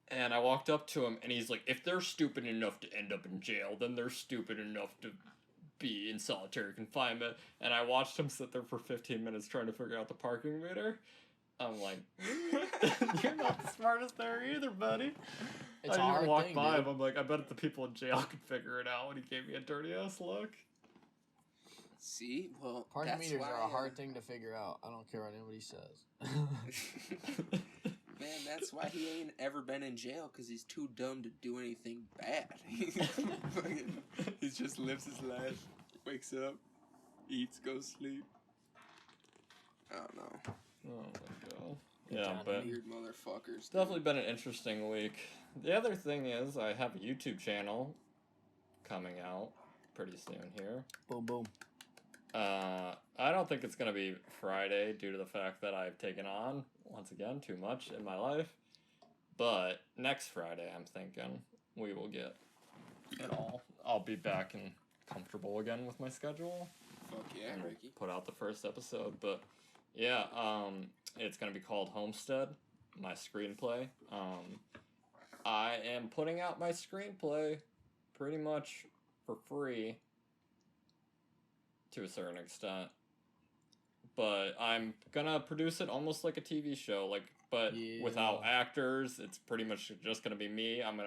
Speaker 1: and I walked up to him and he's like, if they're stupid enough to end up in jail, then they're stupid enough to be in solitary confinement. And I watched him sit there for 15 minutes trying to figure out the parking meter. I'm like, you're not the smartest there either, buddy.
Speaker 4: It's
Speaker 1: I
Speaker 4: a hard
Speaker 1: even walked
Speaker 4: thing,
Speaker 1: by
Speaker 4: dude.
Speaker 1: him. I'm like, I bet the people in jail could figure it out. And he gave me a dirty ass look.
Speaker 2: See, well,
Speaker 4: Parking
Speaker 2: that's
Speaker 4: meters
Speaker 2: why,
Speaker 4: are a hard thing to figure out. I don't care what anybody says.
Speaker 2: Man, that's why he ain't ever been in jail, because he's too dumb to do anything bad. He just lives his life, wakes up, eats, goes sleep. I don't know.
Speaker 1: Oh my god.
Speaker 4: Good
Speaker 1: Yeah,
Speaker 4: time,
Speaker 1: but
Speaker 2: Weird motherfuckers.
Speaker 1: it's definitely been an interesting week. The other thing is, I have a YouTube channel coming out pretty soon here.
Speaker 4: Boom, boom.
Speaker 1: I don't think it's gonna be Friday due to the fact that I've taken on, once again, too much in my life. But next Friday, I'm thinking we will get it all. I'll be back and comfortable again with my schedule.
Speaker 2: Fuck yeah,
Speaker 1: And
Speaker 2: Ricky.
Speaker 1: put out the first episode. But yeah, it's gonna be called Homestead, my screenplay. I am putting out my screenplay pretty much for free to a certain extent. But I'm gonna produce it almost like a TV show, but
Speaker 3: Yeah.
Speaker 1: without actors. It's pretty much just gonna be me. I'm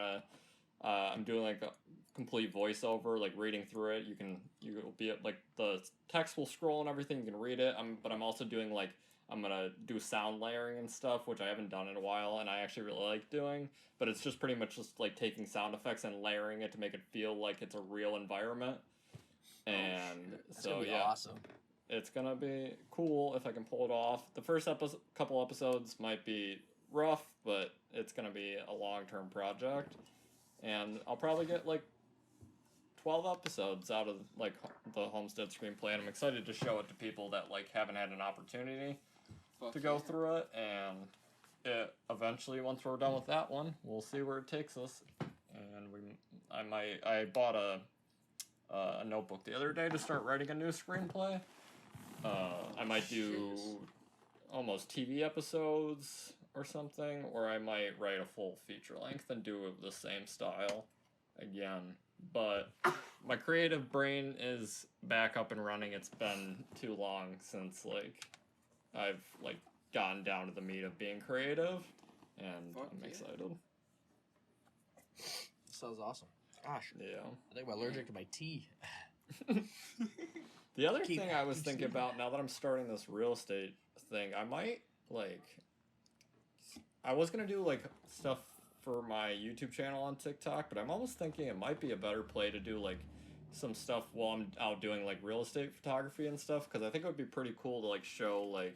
Speaker 1: doing like a complete voiceover, like reading through it. You'll be like the text will scroll and everything. You can read it. But I'm also doing I'm gonna do sound layering and stuff, which I haven't done in a while, and I actually really like doing. But it's just pretty much just like taking sound effects and layering it to make it feel like it's a real environment. And
Speaker 3: That's
Speaker 1: so
Speaker 3: gonna be
Speaker 1: yeah,
Speaker 3: awesome.
Speaker 1: it's gonna be cool if I can pull it off. The first couple episodes might be rough, but it's gonna be a long-term project, and I'll probably get like 12 episodes out of like the Homestead screenplay, and I'm excited to show it to people that like haven't had an opportunity
Speaker 2: Fuck
Speaker 1: to go
Speaker 2: yeah.
Speaker 1: through it. And eventually, once we're done with that one, we'll see where it takes us. And I bought a notebook the other day to start writing a new screenplay. I might do almost TV episodes or something, or I might write a full feature length and do the same style again. But my creative brain is back up and running. It's been too long since I've gotten down to the meat of being creative, and
Speaker 2: Fuck
Speaker 1: I'm
Speaker 2: yeah.
Speaker 1: excited.
Speaker 3: Sounds awesome. Gosh,
Speaker 1: Yeah.
Speaker 3: I think I'm allergic to my tea.
Speaker 1: The other
Speaker 3: Keep-
Speaker 1: thing I was
Speaker 3: keep
Speaker 1: thinking
Speaker 3: sleeping.
Speaker 1: about now that I'm starting this real estate thing, I might I was gonna do stuff for my YouTube channel on TikTok, but I'm almost thinking it might be a better play to do some stuff while I'm out doing real estate photography and stuff, because I think it would be pretty cool to show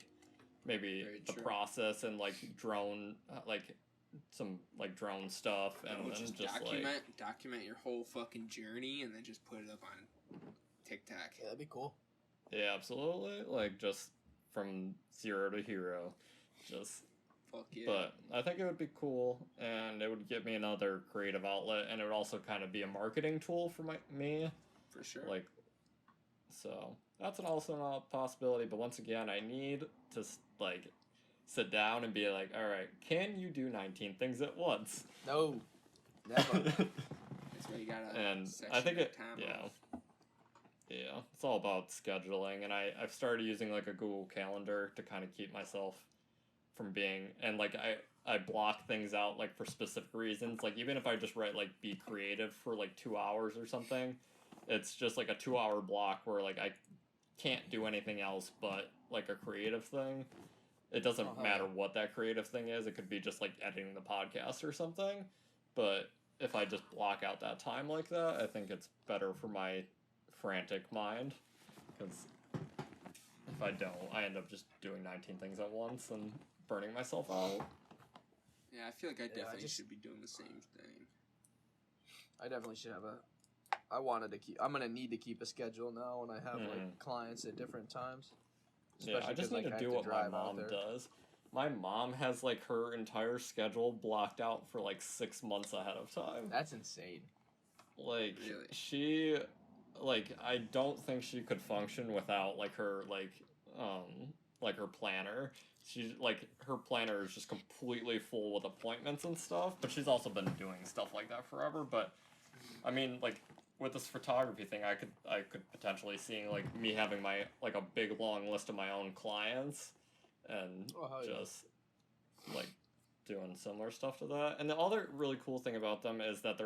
Speaker 1: maybe
Speaker 2: Very
Speaker 1: the
Speaker 2: true.
Speaker 1: process and drone some drone stuff, and
Speaker 2: Or
Speaker 1: then
Speaker 2: just
Speaker 1: just
Speaker 2: document your whole fucking journey and then just put it up on TikTok.
Speaker 3: Yeah, that'd be cool.
Speaker 1: yeah, absolutely, just from zero to hero, just.
Speaker 2: Fuck yeah.
Speaker 1: But I think it would be cool, and it would give me another creative outlet, and it would also kind of be a marketing tool for me.
Speaker 2: For sure.
Speaker 1: So that's also a possibility. But once again, I need to sit down and be like, all right, can you do 19 things at once?
Speaker 3: No, never.
Speaker 2: That's why you gotta.
Speaker 1: And
Speaker 2: section
Speaker 1: I think
Speaker 2: that time off.
Speaker 1: yeah, it's all about scheduling, and I've started using a Google Calendar to kind of keep myself from being, and I block things out for specific reasons. Even if I just write be creative for 2 hours or something, it's just a 2-hour block where I can't do anything else but a creative thing. It doesn't matter what that creative thing is. It could be just editing the podcast or something. But if I just block out that time like that, I think it's better for my frantic mind, because if I don't, I end up just doing 19 things at once and burning myself out.
Speaker 2: Yeah, I feel like I definitely
Speaker 3: just-
Speaker 2: should be doing the same thing.
Speaker 3: I definitely should have I'm gonna need to keep a schedule now when I have clients at different times.
Speaker 1: Yeah, I just need to do what my mom does. My mom has her entire schedule blocked out for 6 months ahead of time.
Speaker 3: That's insane.
Speaker 2: Really?
Speaker 1: She I don't think she could function without her her planner. She's her planner is just completely full with appointments and stuff, but she's also been doing stuff like that forever. But I mean, with this photography thing, I could potentially seeing me having my a big long list of my own clients, and just doing similar stuff to that. And the other really cool thing about them is that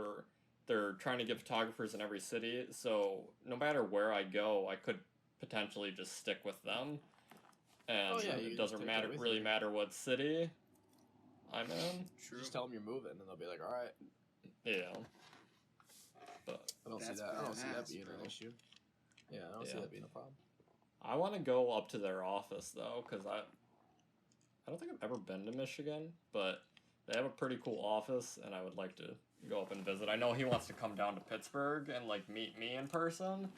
Speaker 1: they're trying to get photographers in every city, so no matter where I go, I could potentially just stick with them, and it doesn't really matter what city I'm in.
Speaker 2: True.
Speaker 3: Just tell them you're moving, and they'll be like, "All right."
Speaker 1: Yeah. But
Speaker 3: I don't see
Speaker 2: That's
Speaker 3: that. I don't see that
Speaker 2: badass,
Speaker 3: being
Speaker 2: bro.
Speaker 3: an issue. Yeah, I don't see that being a problem.
Speaker 1: I want to go up to their office though, because I don't think I've ever been to Michigan, but they have a pretty cool office, and I would like to go up and visit. I know he wants to come down to Pittsburgh and like meet me in person,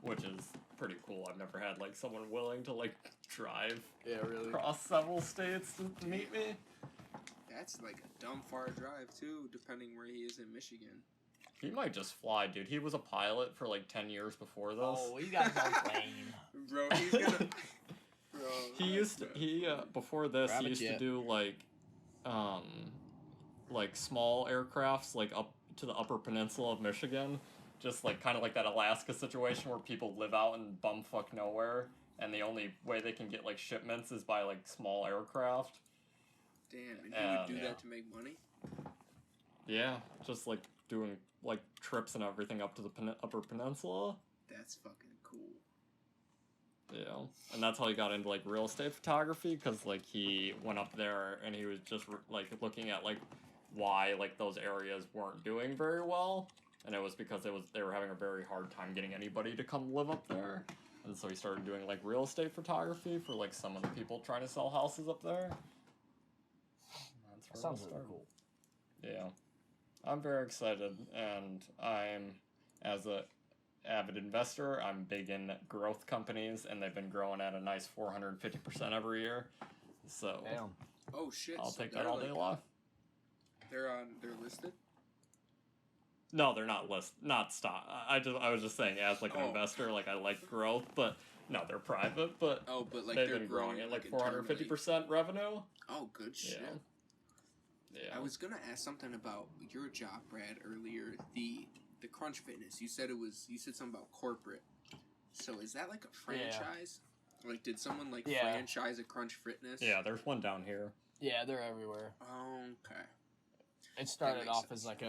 Speaker 1: which is pretty cool. I've never had like someone willing to like drive across several states to meet me.
Speaker 2: That's like a dumb far drive too, depending where he is in Michigan.
Speaker 1: He might just fly, dude. He was a pilot for like 10 years before this.
Speaker 4: Oh, he got his own plane.
Speaker 2: Bro, he's gonna. Bro,
Speaker 1: Before this, he used to do like small aircrafts like up to the Upper Peninsula of Michigan, just like kind of like that Alaska situation where people live out in bumfuck nowhere, and the only way they can get like shipments is by like small aircraft.
Speaker 2: Damn, and he would do that to make money?
Speaker 1: Yeah, just like doing like trips and everything up to the Upper Peninsula.
Speaker 2: That's fucking cool.
Speaker 1: Yeah, and that's how he got into like real estate photography, because like he went up there and he was just like looking at like why like those areas weren't doing very well, and it was because they were having a very hard time getting anybody to come live up there, and so he started doing like real estate photography for like some of the people trying to sell houses up there.
Speaker 4: That sounds really cool.
Speaker 1: Yeah, I'm very excited, and I'm, as a avid investor, I'm big in growth companies, and they've been growing at a nice 450% every year. So,
Speaker 4: damn.
Speaker 2: Oh shit!
Speaker 1: I'll take that all day long.
Speaker 2: They're listed.
Speaker 1: No, they're not not stock. I was just saying, as like an investor, like I like growth, but no, they're private. But
Speaker 2: like
Speaker 1: they've been growing at like 450% revenue.
Speaker 2: Oh, good shit.
Speaker 1: Yeah.
Speaker 2: I was gonna ask something about your job, Brad, earlier. The Crunch Fitness. You said something about corporate. So is that like a franchise? Yeah. Like, did someone franchise a Crunch Fitness?
Speaker 1: Yeah, there's one down here.
Speaker 4: Yeah, they're everywhere.
Speaker 2: Okay.
Speaker 4: It started off as like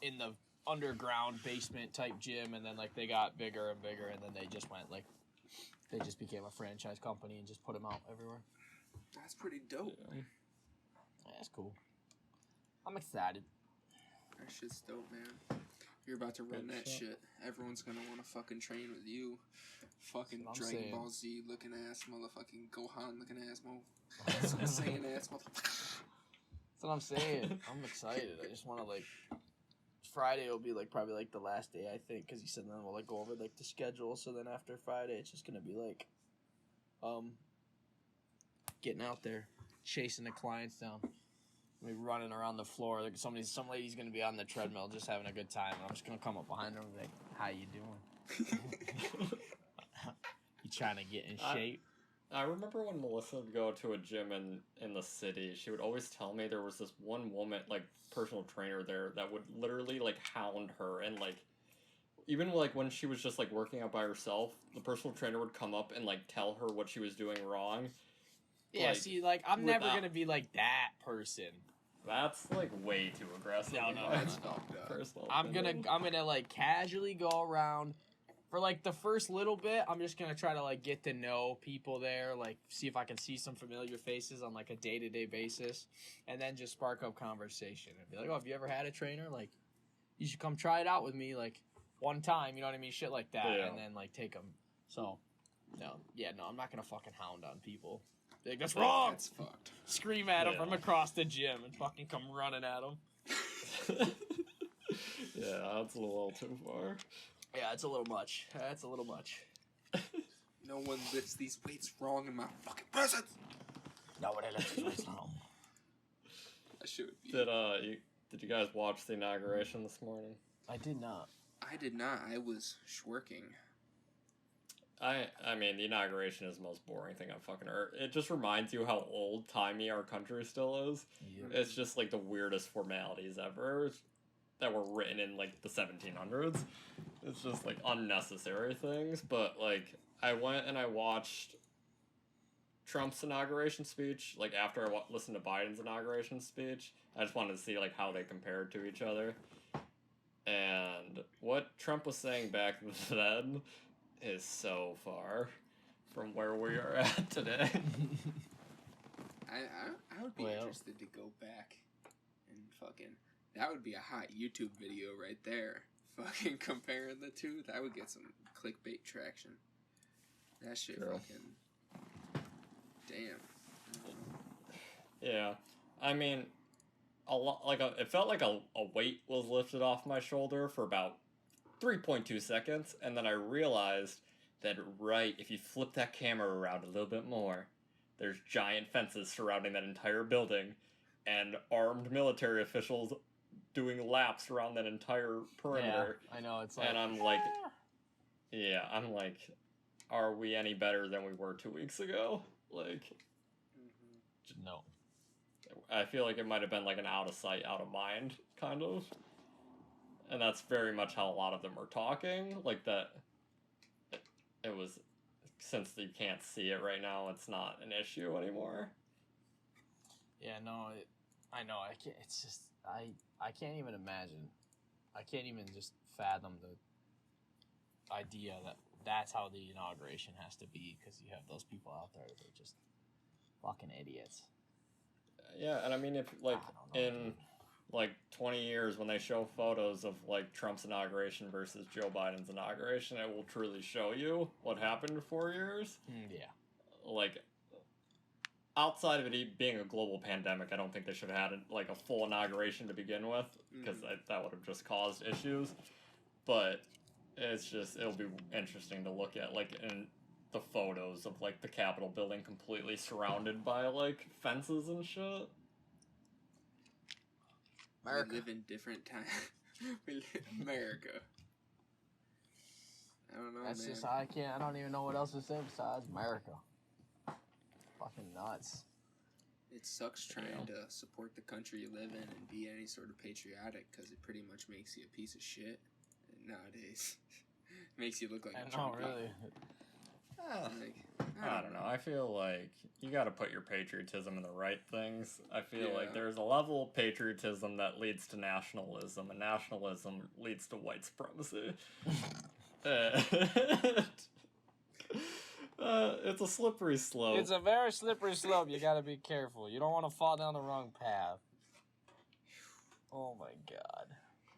Speaker 4: in the underground basement type gym, and then like they got bigger and bigger, and then they just went like they just became a franchise company and just put them out everywhere.
Speaker 2: That's pretty dope.
Speaker 4: Yeah, that's cool. I'm excited.
Speaker 2: That shit's dope, man. You're about to run that shit. Everyone's gonna want to fucking train with you. Fucking Dragon Ball Z looking ass, motherfucking Gohan looking ass, Saiyan ass, motherfucker.
Speaker 4: That's what I'm saying. I'm excited. I just want to Friday will be probably the last day, I think, because he said then we'll go over the schedule. So then after Friday, it's just gonna be getting out there, chasing the clients down. Be running around the floor. Some lady's gonna be on the treadmill just having a good time, and I'm just gonna come up behind her and be like, "How you doing? You trying to get in shape?"
Speaker 1: I remember when Melissa would go to a gym in the city, she would always tell me there was this one woman, personal trainer there, that would literally hound her, and even when she was just working out by herself, the personal trainer would come up and tell her what she was doing wrong.
Speaker 4: Yeah, I'm never gonna be that person.
Speaker 1: That's way too aggressive.
Speaker 4: No,
Speaker 2: that's fucked up.
Speaker 4: I'm gonna casually go around for the first little bit. I'm just gonna try to get to know people there, see if I can see some familiar faces on a day-to-day basis, and then just spark up conversation and be like, "Oh, have you ever had a trainer? You should come try it out with me one time." You know what I mean? Shit like that,
Speaker 1: yeah.
Speaker 4: And then take them. So, no, I'm not gonna fucking hound on people. That's wrong.
Speaker 2: That's fucked.
Speaker 4: Scream at him from across the gym and fucking come running at him.
Speaker 1: Yeah, that's a little too far.
Speaker 4: Yeah, it's a little much. That's a little much.
Speaker 2: No one lifts these weights wrong in my fucking presence.
Speaker 4: Nobody lifts these weights wrong.
Speaker 2: That shit would be.
Speaker 1: Did you guys watch the inauguration this morning?
Speaker 4: I did not.
Speaker 2: I did not. I was working.
Speaker 1: I mean, the inauguration is the most boring thing I've fucking heard. It just reminds you how old-timey our country still is.
Speaker 4: Yep.
Speaker 1: It's just, the weirdest formalities ever that were written in, the 1700s. It's just, unnecessary things. But, I went and I watched Trump's inauguration speech. After I listened to Biden's inauguration speech, I just wanted to see, how they compared to each other. And what Trump was saying back then is so far from where we are at today.
Speaker 2: I would be interested to go back and that would be a hot YouTube video right there. Fucking comparing the two, that would get some clickbait traction. That shit fucking damn.
Speaker 1: Yeah. I mean, a lot like it felt like a weight was lifted off my shoulder for about 3.2 seconds, and then I realized that if you flip that camera around a little bit more, there's giant fences surrounding that entire building, and armed military officials doing laps around that entire perimeter.
Speaker 4: Yeah, I know. It's like,
Speaker 1: And I'm like, yeah, I'm like, are we any better than we were 2 weeks ago? Like,
Speaker 4: no.
Speaker 1: I feel like it might have been like an out of sight, out of mind kind of. And that's very much how a lot of them are talking. Like that, it was, since you can't see it right now, it's not an issue anymore.
Speaker 4: Yeah, no, I know. I can't. It's just I can't even imagine. I can't even just fathom the idea that that's how the inauguration has to be, because you have those people out there that are just fucking idiots.
Speaker 1: Yeah, and I mean, if like
Speaker 4: I don't know,
Speaker 1: in
Speaker 4: dude.
Speaker 1: like 20 years when they show photos of like Trump's inauguration versus Joe Biden's inauguration, it will truly show you what happened in 4 years.
Speaker 4: Yeah.
Speaker 1: Like, outside of it being a global pandemic, I don't think they should have had like a full inauguration to begin with, because that would have just caused issues. But it'll be interesting to look at, like, in the photos of like the Capitol building completely surrounded by like fences and shit.
Speaker 3: America.
Speaker 2: We live in different times. America. I don't know,
Speaker 4: That's
Speaker 2: man.
Speaker 4: just I don't even know what else to say besides America. Fucking nuts.
Speaker 2: It sucks trying to support the country you live in and be any sort of patriotic, because it pretty much makes you a piece of shit nowadays. Makes you look like a
Speaker 4: I know,
Speaker 2: Trumpy.
Speaker 4: really.
Speaker 2: Like,
Speaker 1: I don't know. I feel like you got to put your patriotism in the right things. I feel like
Speaker 2: Yeah.
Speaker 1: there's a level of patriotism that leads to nationalism, and nationalism leads to white supremacy. It's a slippery slope.
Speaker 4: It's a very slippery slope. You gotta be careful. You don't want to fall down the wrong path. Oh my god.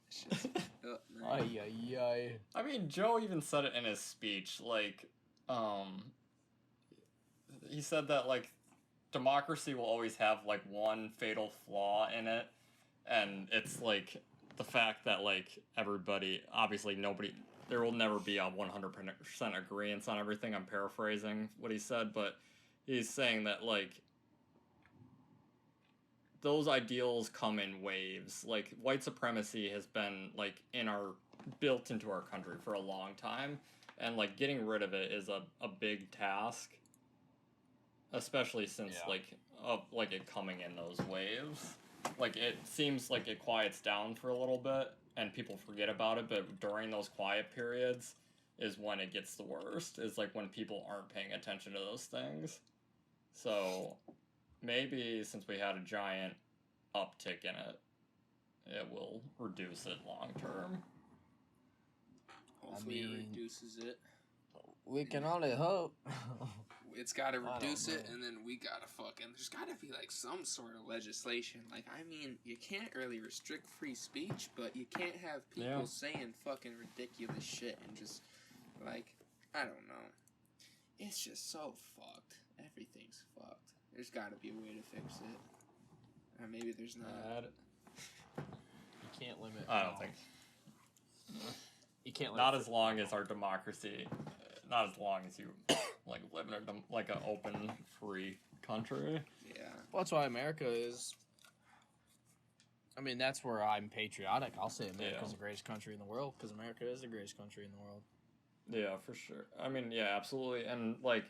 Speaker 2: Shit's fucked up, man.
Speaker 4: Ay, ay, ay.
Speaker 1: I mean, Joe even said it in his speech. Like, he said that like democracy will always have like one fatal flaw in it, and it's like the fact that like everybody, obviously nobody, there will never be a 100% agreement on everything. I'm paraphrasing what he said, but he's saying that like those ideals come in waves. Like, white supremacy has been like built into our country for a long time, and like getting rid of it is a big task, especially since like it coming in those waves. Like, it seems like it quiets down for a little bit and people forget about it, but during those quiet periods is when it gets the worst, is like when people aren't paying attention to those things. So maybe since we had a giant uptick in it, it will reduce it long term.
Speaker 2: Hopefully
Speaker 4: I mean,
Speaker 2: it reduces it.
Speaker 4: We can only hope.
Speaker 2: It's got to
Speaker 4: I don't
Speaker 2: reduce it,
Speaker 4: know.
Speaker 2: and then we got to there's got to be like some sort of legislation. Like, I mean, you can't really restrict free speech, but you can't have people saying fucking ridiculous shit and just, like, I don't know. It's just so fucked. Everything's fucked. There's got to be a way to fix it. Or maybe there's not.
Speaker 4: You can't limit.
Speaker 1: I don't think.
Speaker 4: You can't limit.
Speaker 1: Not as long as our democracy, not as long as you like live in like an open, free country.
Speaker 2: Yeah.
Speaker 4: Well, that's why America is. I mean, that's where I'm patriotic. I'll say America's the greatest country in the world, because America is the greatest country in the world.
Speaker 1: Yeah, for sure. I mean, yeah, absolutely. And like,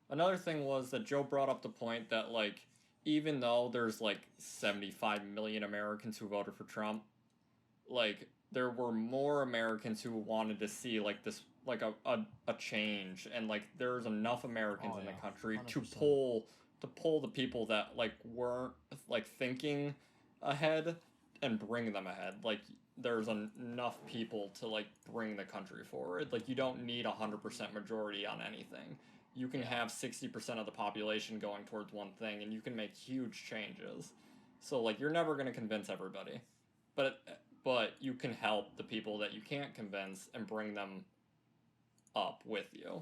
Speaker 1: another thing was that Joe brought up the point that like, even though there's like 75 million Americans who voted for Trump, like, there were more Americans who wanted to see like this, like a change, and like there's enough Americans in the country
Speaker 4: 100%.
Speaker 1: to pull the people that like weren't like thinking ahead and bring them ahead. Like, there's enough people to like bring the country forward. Like, you don't need 100% majority on anything. You can have 60% of the population going towards one thing, and you can make huge changes. So like, you're never going to convince everybody, but you can help the people that you can't convince and bring them up with you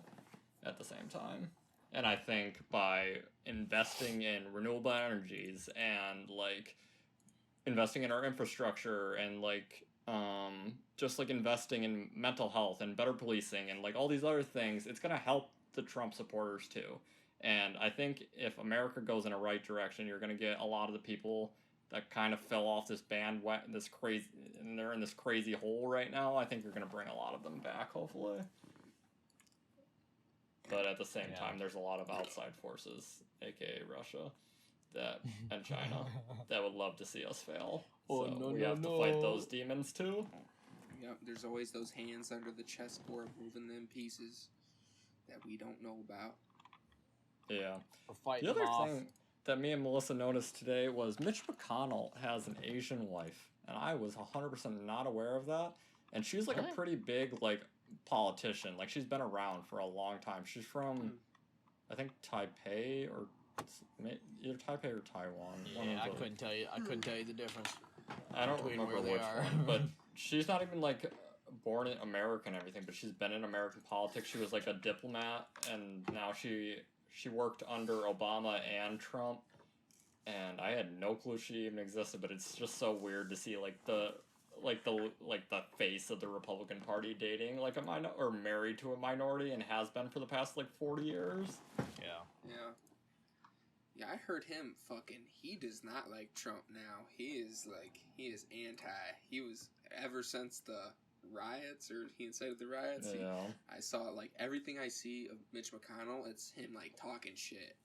Speaker 1: at the same time. And I think by investing in renewable energies and like investing in our infrastructure and like just like investing in mental health and better policing and like all these other things, it's going to help the Trump supporters too. And I think if America goes in a right direction, you're going to get a lot of the people that kind of fell off this this crazy, and they're in this crazy hole right now. I think you're going to bring a lot of them back, hopefully. But at the same time, there's a lot of outside forces, aka Russia, and China, that would love to see us fail.
Speaker 4: Oh,
Speaker 1: so
Speaker 4: no,
Speaker 1: we
Speaker 4: no,
Speaker 1: have to
Speaker 4: no.
Speaker 1: fight those demons too.
Speaker 2: Yep, there's always those hands under the chessboard moving them pieces that we don't know about.
Speaker 1: Yeah.
Speaker 4: We're fighting
Speaker 1: The other
Speaker 4: them off.
Speaker 1: thing that me and Melissa noticed today was Mitch McConnell has an Asian wife, and I was 100% not aware of that. And she's like
Speaker 4: Really?
Speaker 1: a pretty big like politician. Like she's been around for a long time. She's from, I think Taipei or either Taipei or Taiwan. One
Speaker 4: Yeah,
Speaker 1: of
Speaker 4: I
Speaker 1: those.
Speaker 4: couldn't tell you. I couldn't tell you the difference.
Speaker 1: I don't
Speaker 4: between
Speaker 1: remember
Speaker 4: where they
Speaker 1: which
Speaker 4: are.
Speaker 1: one, but she's not even like born in America and everything, but she's been in American politics. She was like a diplomat, and now she worked under Obama and Trump, and I had no clue she even existed. But it's just so weird to see like the face of the Republican Party dating like a or married to a minority and has been for the past like 40 years.
Speaker 4: Yeah.
Speaker 2: Yeah. Yeah, I heard him fucking. He does not like Trump now. He is anti. He was ever since the riots, or he incited the riots.
Speaker 1: Yeah.
Speaker 2: I saw like everything I see of Mitch McConnell. It's him like talking shit,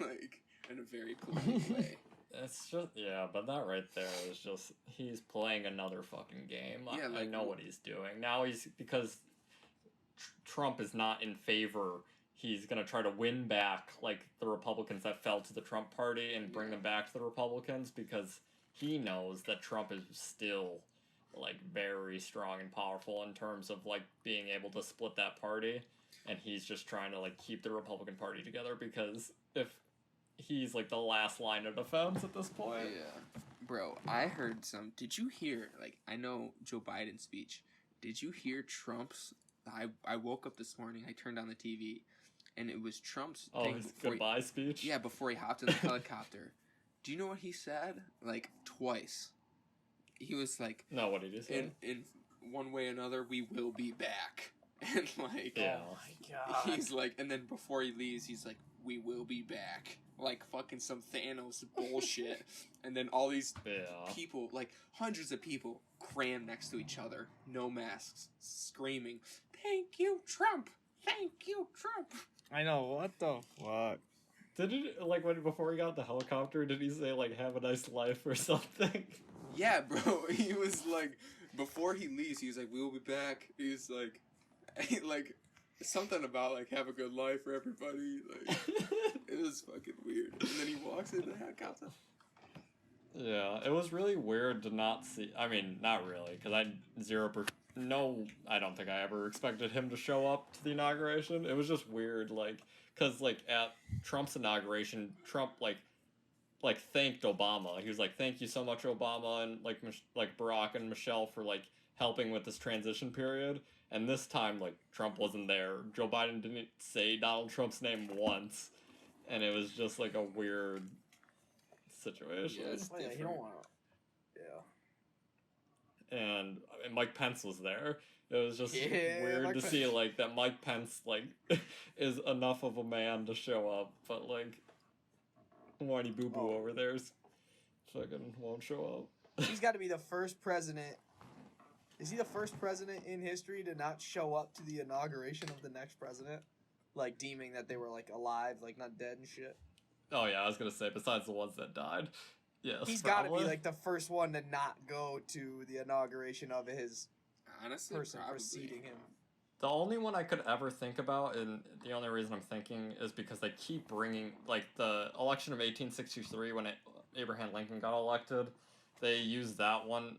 Speaker 2: like in a very polite way.
Speaker 1: It's just, but that right there is just, he's playing another fucking game.
Speaker 2: Yeah,
Speaker 1: I
Speaker 2: like,
Speaker 1: know what he's doing. Now because Trump is not in favor, he's going to try to win back, like, the Republicans that fell to the Trump party and bring them back to the Republicans, because he knows that Trump is still, like, very strong and powerful in terms of, like, being able to split that party, and he's just trying to, like, keep the Republican Party together, because if he's like the last line of defense at this point.
Speaker 2: Yeah. Bro, I heard some. Did you hear, like, I know Joe Biden's speech. Did you hear Trump's? I woke up this morning, I turned on the TV, and it was Trump's thing
Speaker 1: His
Speaker 2: before
Speaker 1: goodbye speech?
Speaker 2: Yeah, before he hopped in the helicopter. Do you know what he said? Like, twice. He was like,
Speaker 1: No, what did he say?
Speaker 2: in one way or another, we will be back. And, like,
Speaker 1: Yeah.
Speaker 4: Oh my god.
Speaker 2: he's like, and then before he leaves, he's like, we will be back. Like fucking some Thanos bullshit. And then all these people, like hundreds of people, crammed next to each other, no masks, screaming, "Thank you, Trump! Thank you, Trump!"
Speaker 4: I know, what the fuck?
Speaker 1: Did it, like, before he got the helicopter, did he say, like, have a nice life or something?
Speaker 2: Yeah, bro. He was like, before he leaves, he was like, "We'll be back." He was like, something about like have a good life for everybody. Like, it was fucking weird. And then he walks into the helicopter.
Speaker 1: Yeah, it was really weird to not see. I mean, not really, because I I don't think I ever expected him to show up to the inauguration. It was just weird, like, because like at Trump's inauguration, Trump like thanked Obama. He was like, "Thank you so much, Obama," and like Barack and Michelle for like helping with this transition period. And this time, like, Trump wasn't there. Joe Biden didn't say Donald Trump's name once. And it was just, like, a weird situation.
Speaker 2: Yeah, it's
Speaker 4: Oh, yeah, you
Speaker 2: different.
Speaker 4: don't want to. Yeah.
Speaker 1: And Mike Pence was there. It was just
Speaker 4: Yeah,
Speaker 1: weird
Speaker 4: Mike
Speaker 1: to
Speaker 4: Pence.
Speaker 1: see, like, that Mike Pence, like, is enough of a man to show up. But, like, whiny boo-boo over there's fucking won't show up.
Speaker 4: He's got to be the first president. Is he the first president in history to not show up to the inauguration of the next president? Like, deeming that they were, like, alive, like, not dead and shit?
Speaker 1: Oh, yeah, I was going to say, besides the ones that died. Yes,
Speaker 4: He's got to be,
Speaker 1: probably.
Speaker 4: like, the first one to not go to the inauguration of his
Speaker 2: Honestly,
Speaker 4: person
Speaker 2: probably.
Speaker 4: preceding him.
Speaker 1: The only one I could ever think about, and the only reason I'm thinking, is because they keep bringing, like, the election of 1863 when Abraham Lincoln got elected, they used that one.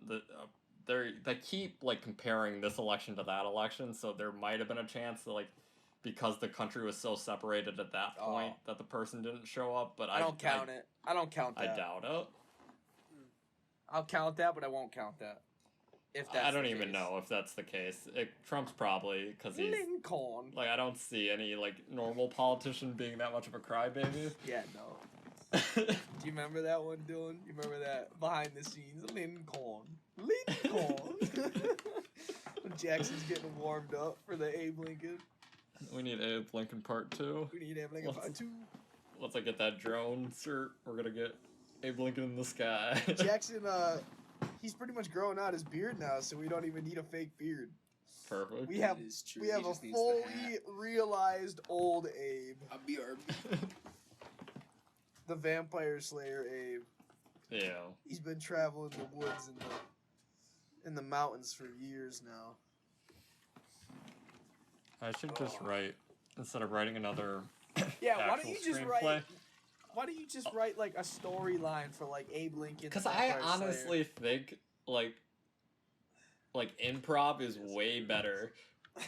Speaker 1: They keep, like, comparing this election to that election, so there might have been a chance that, like, because the country was so separated at that point that the person didn't show up, but
Speaker 4: I don't count it. I don't count that.
Speaker 1: I doubt it.
Speaker 4: I'll count that, but I won't count that. If that's
Speaker 1: I don't
Speaker 4: the
Speaker 1: even
Speaker 4: case.
Speaker 1: know if that's the case. Trump's probably, because he's...
Speaker 4: Lincoln.
Speaker 1: Like, I don't see any, like, normal politician being that much of a crybaby.
Speaker 4: Yeah, no. Do you remember that one, Dylan? You remember that behind the scenes? Lincoln. When Jackson's getting warmed up for the Abe Lincoln.
Speaker 1: We need Abe Lincoln Part 2.
Speaker 4: We need Abe Lincoln Part 2.
Speaker 1: Once I get that drone cert, we're gonna get Abe Lincoln in the sky.
Speaker 4: Jackson, he's pretty much growing out his beard now, so we don't even need a fake beard.
Speaker 1: Perfect.
Speaker 4: We have
Speaker 2: That is true.
Speaker 4: we
Speaker 2: He
Speaker 4: have a
Speaker 2: just needs the
Speaker 4: fully
Speaker 2: hat.
Speaker 4: realized old Abe,
Speaker 2: A BRB.
Speaker 4: the Vampire Slayer Abe.
Speaker 1: Yeah.
Speaker 4: He's been traveling the woods in the mountains for years now.
Speaker 1: I should just write, instead of writing another
Speaker 4: Yeah, why don't
Speaker 1: actual
Speaker 4: you just
Speaker 1: screenplay.
Speaker 4: write? Why don't you just write like a storyline for like Abe Lincoln?
Speaker 1: Because
Speaker 4: the
Speaker 1: I
Speaker 4: Vampire
Speaker 1: honestly think, like improv is way better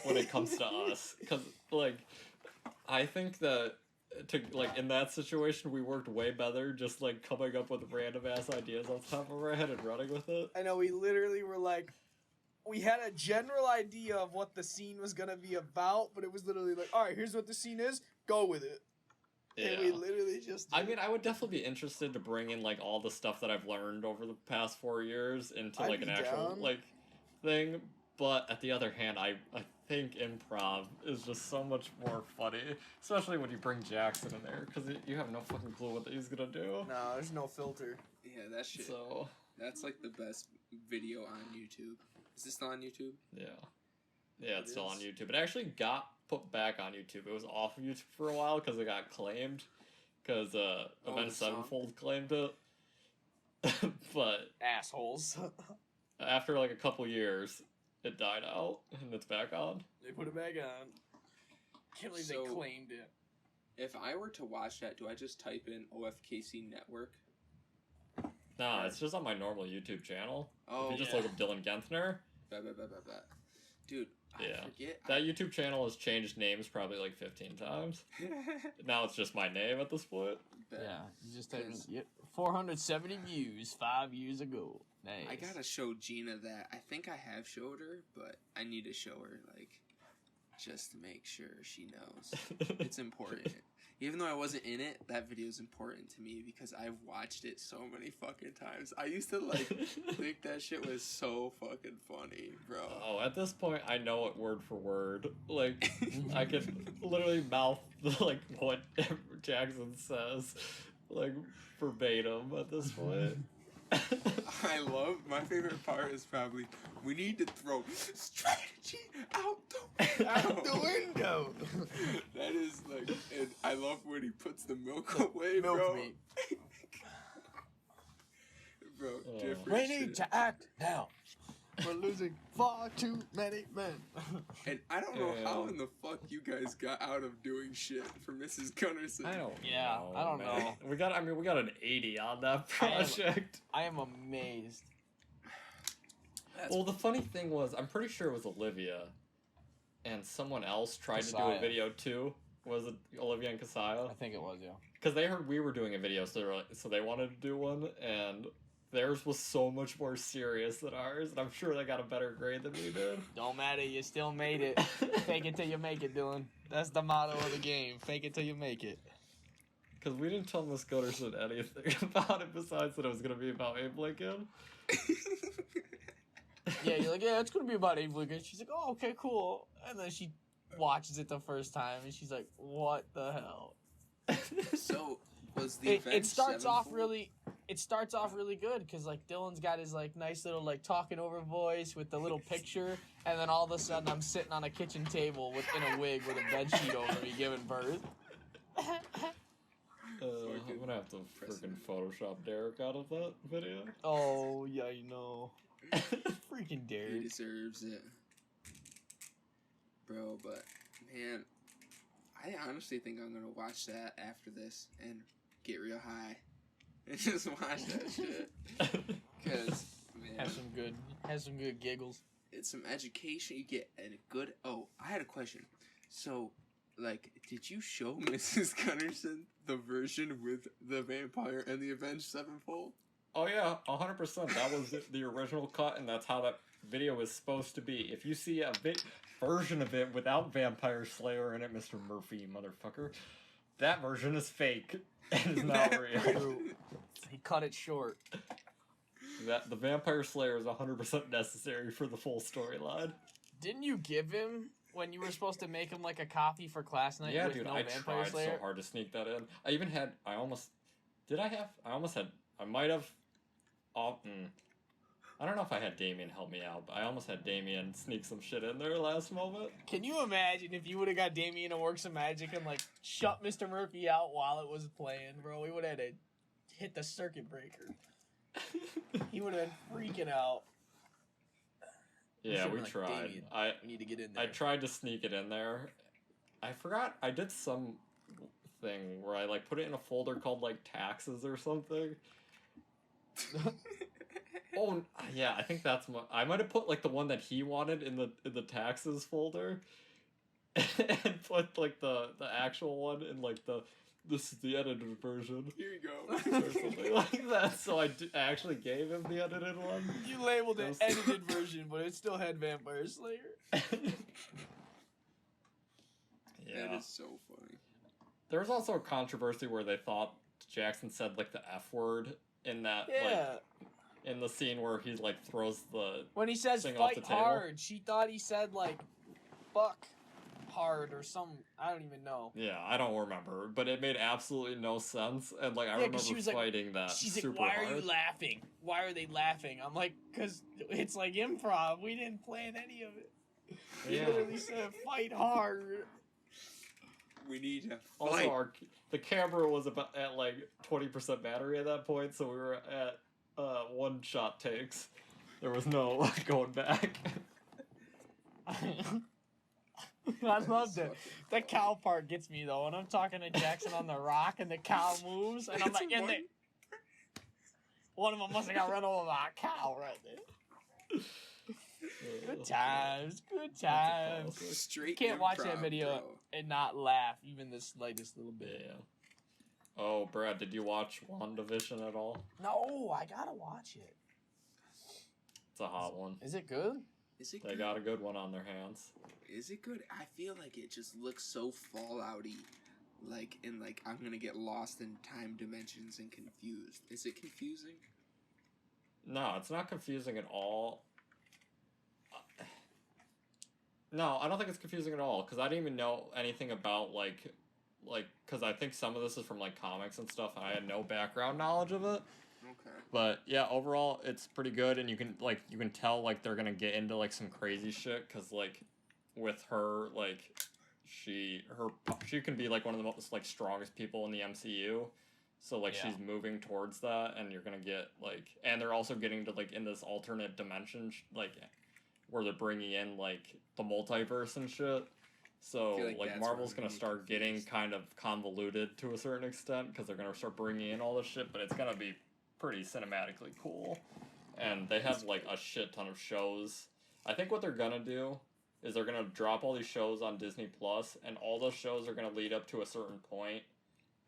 Speaker 1: when it comes to us. Because, like, I think that, in that situation, we worked way better just, like, coming up with random-ass ideas off the top of our head and running with it.
Speaker 4: I know, we literally were like, we had a general idea of what the scene was gonna be about, but it was literally like, all right, here's what the scene is, go with it. And we
Speaker 1: Yeah.
Speaker 4: literally just did
Speaker 1: I mean, I would definitely be interested to bring in, like, all the stuff that I've learned over the past 4 years into,
Speaker 4: I'd
Speaker 1: like,
Speaker 4: be
Speaker 1: an actual,
Speaker 4: down.
Speaker 1: like, thing. But, at the other hand, I think improv is just so much more funny. Especially when you bring Jackson in there, because you have no fucking clue what he's gonna do.
Speaker 4: No, there's no filter.
Speaker 2: Yeah, that shit.
Speaker 1: So,
Speaker 2: That's like the best video on YouTube. Is this still on YouTube?
Speaker 1: yeah. Yeah, it's
Speaker 4: It
Speaker 1: still on
Speaker 4: is.
Speaker 1: YouTube. It actually got put back on YouTube. It was off of YouTube for a while because it got claimed. Because Avenged
Speaker 2: the song?
Speaker 1: Sevenfold claimed it. But
Speaker 4: Assholes.
Speaker 1: after like a couple years, it died out and it's back on.
Speaker 4: They put it back on. Can't believe
Speaker 2: So-
Speaker 4: they claimed it.
Speaker 2: If I were to watch that, do I just type in OFKC Network?
Speaker 1: Nah, it's just on my normal YouTube channel.
Speaker 2: Oh,
Speaker 1: If you just
Speaker 4: yeah.
Speaker 1: look up Dylan Genthner,
Speaker 2: Dude, I
Speaker 1: Yeah.
Speaker 2: forget.
Speaker 1: that YouTube channel has changed names probably like 15 times. Now it's just my name at this point.
Speaker 4: Yeah, you just
Speaker 2: type in-
Speaker 4: 470 views 5 years ago. Nice.
Speaker 2: I gotta show Gina that. I think I have showed her, but I need to show her, like, just to make sure she knows. It's important. Even though I wasn't in it, that video is important to me because I've watched it so many fucking times. I used to, like, think that shit was so fucking funny, bro.
Speaker 1: Oh, at this point, I know it word for word. Like, I can literally mouth like what Jackson says, like verbatim at this point.
Speaker 2: I love, my favorite part is probably, we need to throw strategy out the
Speaker 4: window.
Speaker 2: That is like, and I love when he puts the milk away,
Speaker 4: Milk
Speaker 2: bro.
Speaker 4: meat.
Speaker 2: Bro,
Speaker 1: Oh.
Speaker 2: different
Speaker 4: We
Speaker 2: shit.
Speaker 4: need to act now. We're losing far too many men.
Speaker 2: And I don't know how
Speaker 1: Yeah.
Speaker 2: in the fuck you guys got out of doing shit for Mrs. Gunnarsson.
Speaker 1: I don't.
Speaker 4: Yeah,
Speaker 1: know,
Speaker 4: I don't
Speaker 1: man.
Speaker 4: know.
Speaker 1: We got an 80 on that
Speaker 4: I am-
Speaker 1: project.
Speaker 4: I am amazed.
Speaker 2: That's-
Speaker 1: Well, the funny thing was, I'm pretty sure it was Olivia, and someone else tried to do a
Speaker 4: Kasaya.
Speaker 1: video too. Was it Olivia and
Speaker 4: I
Speaker 1: Kasaya?
Speaker 4: think it was, yeah.
Speaker 1: Because they heard we were doing a video, so they wanted to do one, and theirs was so much more serious than ours, and I'm sure they got a better grade than we did.
Speaker 4: Don't matter, you still made it. Fake it till you make it, Dylan. That's the motto of the game. Fake it till you make it.
Speaker 1: Because we didn't tell Miss Gunnarsson anything about it besides that it was going to be about Abe Lincoln.
Speaker 4: Yeah, you're like, yeah, it's gonna be about Abe Lincoln. She's like, oh, okay, cool. And then she watches it the first time, and she's like, what the hell?
Speaker 2: So, was the
Speaker 4: It
Speaker 2: event
Speaker 4: starts off
Speaker 2: sevenfold?
Speaker 4: really. It starts off really good because like Dylan's got his like nice little like talking over voice with the little picture, and then all of a sudden I'm sitting on a kitchen table in a wig with a bed sheet over me giving birth.
Speaker 1: I'm going to have to freaking Photoshop Derek out of that video.
Speaker 4: Oh yeah, you know, freaking
Speaker 2: He
Speaker 4: Derek.
Speaker 2: deserves it. Bro, but, man, I honestly think I'm gonna watch that after this and get real high. And just watch that shit. Because, man,
Speaker 4: Have some good giggles.
Speaker 2: it's some education. You get a good. Oh, I had a question. So, like, did you show Mrs. Gunnarsson the version with the vampire and the Avenged Sevenfold?
Speaker 1: Oh yeah, 100%. That was the original cut, and that's how that video was supposed to be. If you see a version of it without Vampire Slayer in it, Mr. Murphy, motherfucker, that version is fake. It is not real.
Speaker 4: True. He cut it short.
Speaker 1: That the Vampire Slayer is 100% necessary for the full storyline.
Speaker 4: Didn't you give him when you were supposed to make him like a copy for class night?
Speaker 1: Yeah,
Speaker 4: with
Speaker 1: dude,
Speaker 4: no
Speaker 1: I
Speaker 4: Vampire
Speaker 1: tried
Speaker 4: Slayer?
Speaker 1: so hard to sneak that in. I even had. I might have. I don't know if I had Damien help me out, but I almost had Damien sneak some shit in there last moment.
Speaker 4: Can you imagine if you would have got Damien to work some magic and like shut Mr. Murphy out while it was playing, bro? We would have had to hit the circuit breaker. He would have been freaking out.
Speaker 1: Yeah, we
Speaker 4: Like,
Speaker 1: tried.
Speaker 4: Damien, we need to get in there.
Speaker 1: I tried to sneak it in there. I forgot. I did some thing where I like put it in a folder called like taxes or something. Oh yeah, I think that's I might have put like the one that he wanted in the taxes folder, and put like the actual one in like this is the edited version.
Speaker 2: Here you go.
Speaker 1: Or something like that. So I actually gave him the edited one.
Speaker 4: You labeled it edited version, but it still had Vampire Slayer.
Speaker 1: Yeah.
Speaker 2: That is so funny.
Speaker 1: There was also a controversy where they thought Jackson said like the F word in that like in the scene where he like throws the
Speaker 4: When he says
Speaker 1: thing off the
Speaker 4: fight
Speaker 1: table.
Speaker 4: hard, she thought he said like fuck hard or some. I don't even know.
Speaker 1: Yeah, I don't remember, but it made absolutely no sense, and like I remember
Speaker 4: she was like,
Speaker 1: fighting that
Speaker 4: she's
Speaker 1: super
Speaker 4: like, why
Speaker 1: hard.
Speaker 4: are you laughing? Why are they laughing? I'm like, because it's like improv. We didn't plan any of it. He
Speaker 1: Yeah.
Speaker 4: literally said fight hard.
Speaker 2: We need to
Speaker 1: Also,
Speaker 2: fight.
Speaker 1: the camera was about at like 20% battery at that point, so we were at one shot takes. There was no going back.
Speaker 4: I loved it. The cow part gets me though. When I'm talking to Jackson on the rock and the cow moves, and I'm
Speaker 2: It's
Speaker 4: like, one of them must have got run over by a cow right there. Good times, good times.
Speaker 2: Straight
Speaker 4: You can't watch that
Speaker 2: improv,
Speaker 4: video
Speaker 2: bro.
Speaker 4: and not laugh, even the slightest little bit.
Speaker 1: Yeah. Oh, Brad, did you watch WandaVision at all?
Speaker 4: No, I gotta watch it.
Speaker 1: It's a hot one.
Speaker 4: Is it good?
Speaker 2: Is it
Speaker 1: They
Speaker 2: good?
Speaker 1: got a good one on their hands.
Speaker 2: Is it good? I feel like it just looks so Fallout-y. Like, and like, I'm gonna get lost in time dimensions and confused. Is it confusing?
Speaker 1: No, it's not confusing at all. No, I don't think it's confusing at all, because I didn't even know anything about, like, because I think some of this is from, like, comics and stuff, and I had no background knowledge of it.
Speaker 2: Okay.
Speaker 1: But, yeah, overall, it's pretty good, and you can tell, like, they're gonna get into, like, some crazy shit, because, like, with her, like, she can be, like, one of the most, like, strongest people in the MCU. So, like,
Speaker 4: Yeah.
Speaker 1: she's moving towards that, and you're gonna get, like... And they're also getting to, like, in this alternate dimension, like... where they're bringing in, like, the multiverse and shit. So,
Speaker 2: I feel like
Speaker 1: like,
Speaker 2: that's
Speaker 1: Marvel's
Speaker 2: where
Speaker 1: gonna
Speaker 2: I'm
Speaker 1: start
Speaker 2: getting
Speaker 1: getting
Speaker 2: confused.
Speaker 1: kind of convoluted to a certain extent, because they're gonna start bringing in all this shit, but it's gonna be pretty cinematically cool. And they have, like, a shit ton of shows. I think what they're gonna do is they're gonna drop all these shows on Disney Plus, and all those shows are gonna lead up to a certain point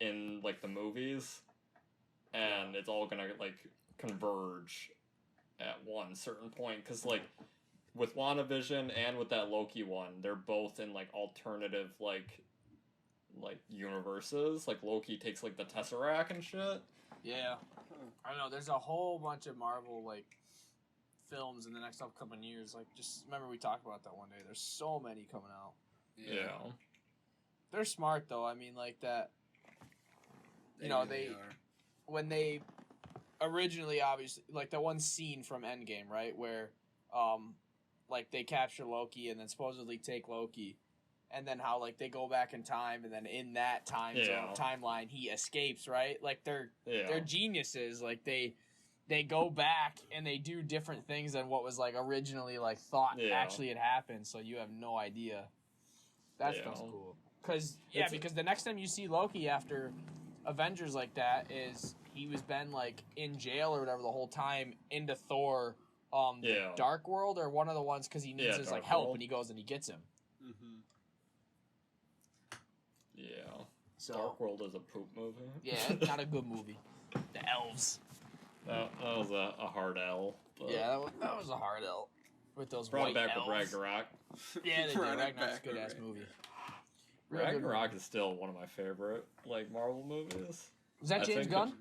Speaker 1: in, like, the movies, and it's all gonna, like, converge at one certain point, because, like, with WandaVision and with that Loki one, they're both in, like, alternative, like universes. Like, Loki takes, like, the Tesseract and shit.
Speaker 4: Yeah. I don't know. There's a whole bunch of Marvel, like, films in the next upcoming years. Like, just remember we talked about that one day. There's so many coming out.
Speaker 1: Yeah.
Speaker 4: They're smart, though. I mean, like, that... You know,
Speaker 2: really
Speaker 4: they...
Speaker 2: are.
Speaker 4: When they originally, obviously... Like, the one scene from Endgame, right? Where, like, they capture Loki and then supposedly take Loki. And then how, like, they go back in time, and then in that timeline, he escapes, right? Like, they're geniuses. Like, they go back and they do different things than what was, like, originally, like, thought actually had happened, so you have no idea. That stuff's cool. Because the next time you see Loki after Avengers like that is he was been, like, in jail or whatever the whole time into Thor, the Dark World, or one of the ones, because he needs his, like,
Speaker 1: Dark
Speaker 4: help,
Speaker 1: World.
Speaker 4: and he goes and he gets him.
Speaker 2: Mm-hmm.
Speaker 1: Yeah.
Speaker 4: So,
Speaker 1: Dark World is a poop movie.
Speaker 4: yeah, not a good movie. The elves.
Speaker 1: That was a hard L. But
Speaker 4: Yeah, that was a hard L. With those
Speaker 1: brought
Speaker 4: white
Speaker 1: it back
Speaker 4: elves.
Speaker 1: with Ragnarok.
Speaker 4: Yeah, they did.
Speaker 2: Brought it
Speaker 4: Ragnarok's a
Speaker 2: back
Speaker 4: good
Speaker 2: with
Speaker 4: ass
Speaker 2: Ragnarok.
Speaker 4: movie. Real good
Speaker 1: Ragnarok
Speaker 4: movie.
Speaker 1: is still one of my favorite like Marvel movies.
Speaker 4: Was that
Speaker 1: I
Speaker 4: James
Speaker 1: think
Speaker 4: Gunn?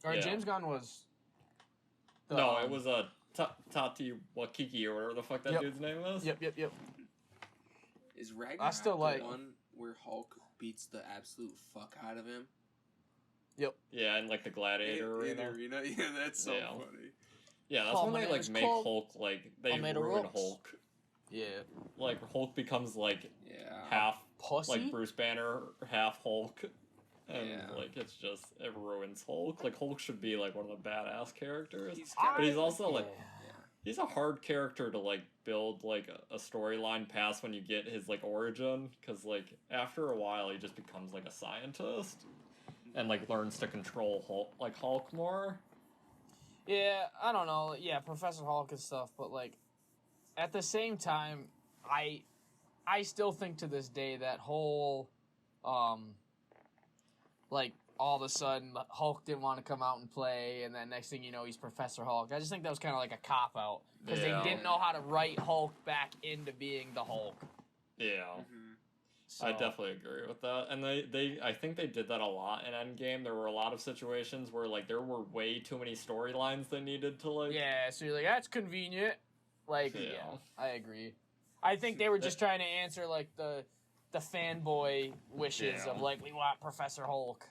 Speaker 4: Or
Speaker 1: yeah.
Speaker 4: James Gunn was.
Speaker 1: No, it was a Tati Wakiki or whatever the fuck that
Speaker 4: Yep.
Speaker 1: dude's name is.
Speaker 4: Yep.
Speaker 2: Is Ragnarok
Speaker 4: still like-
Speaker 2: the one where Hulk beats the absolute fuck out of him?
Speaker 1: Yeah, and like the Gladiator
Speaker 2: In
Speaker 1: arena.
Speaker 2: arena? Yeah, that's so
Speaker 1: Yeah.
Speaker 2: funny.
Speaker 1: Yeah, that's
Speaker 4: Oh,
Speaker 1: when
Speaker 4: my
Speaker 1: they
Speaker 4: name
Speaker 1: like
Speaker 4: is
Speaker 1: make
Speaker 4: Hulk.
Speaker 1: Hulk like they
Speaker 4: I made a
Speaker 1: ruin
Speaker 4: Rooks.
Speaker 1: Hulk.
Speaker 4: Yeah.
Speaker 1: Like Hulk becomes like
Speaker 2: Yeah.
Speaker 1: half
Speaker 4: Pussy.
Speaker 1: like Bruce Banner, half Hulk. And
Speaker 2: Yeah.
Speaker 1: like it's just it ruins Hulk. Like Hulk should be like one of the badass characters.
Speaker 2: He's
Speaker 1: But he's also like
Speaker 2: Yeah.
Speaker 1: he's a hard character to like build like a storyline past when you get his like origin, because like after a while he just becomes like a scientist and like learns to control Hulk more.
Speaker 4: Yeah, I don't know. Yeah, Professor Hulk and stuff, but like at the same time, I still think to this day that whole like all of a sudden Hulk didn't want to come out and play, and then next thing you know he's Professor Hulk. I just think that was kind of like a cop out because
Speaker 1: Yeah.
Speaker 4: they didn't know how to write Hulk back into being the Hulk.
Speaker 1: Yeah.
Speaker 2: Mhm.
Speaker 4: So,
Speaker 1: I definitely agree with that. And they I think they did that a lot in Endgame. There were a lot of situations where like there were way too many storylines they needed to like
Speaker 4: yeah. So you're like, that's convenient. Like, yeah,
Speaker 1: Yeah.
Speaker 4: I agree. I think they were just trying to answer like the fanboy wishes
Speaker 1: Yeah.
Speaker 4: of like we want Professor Hulk.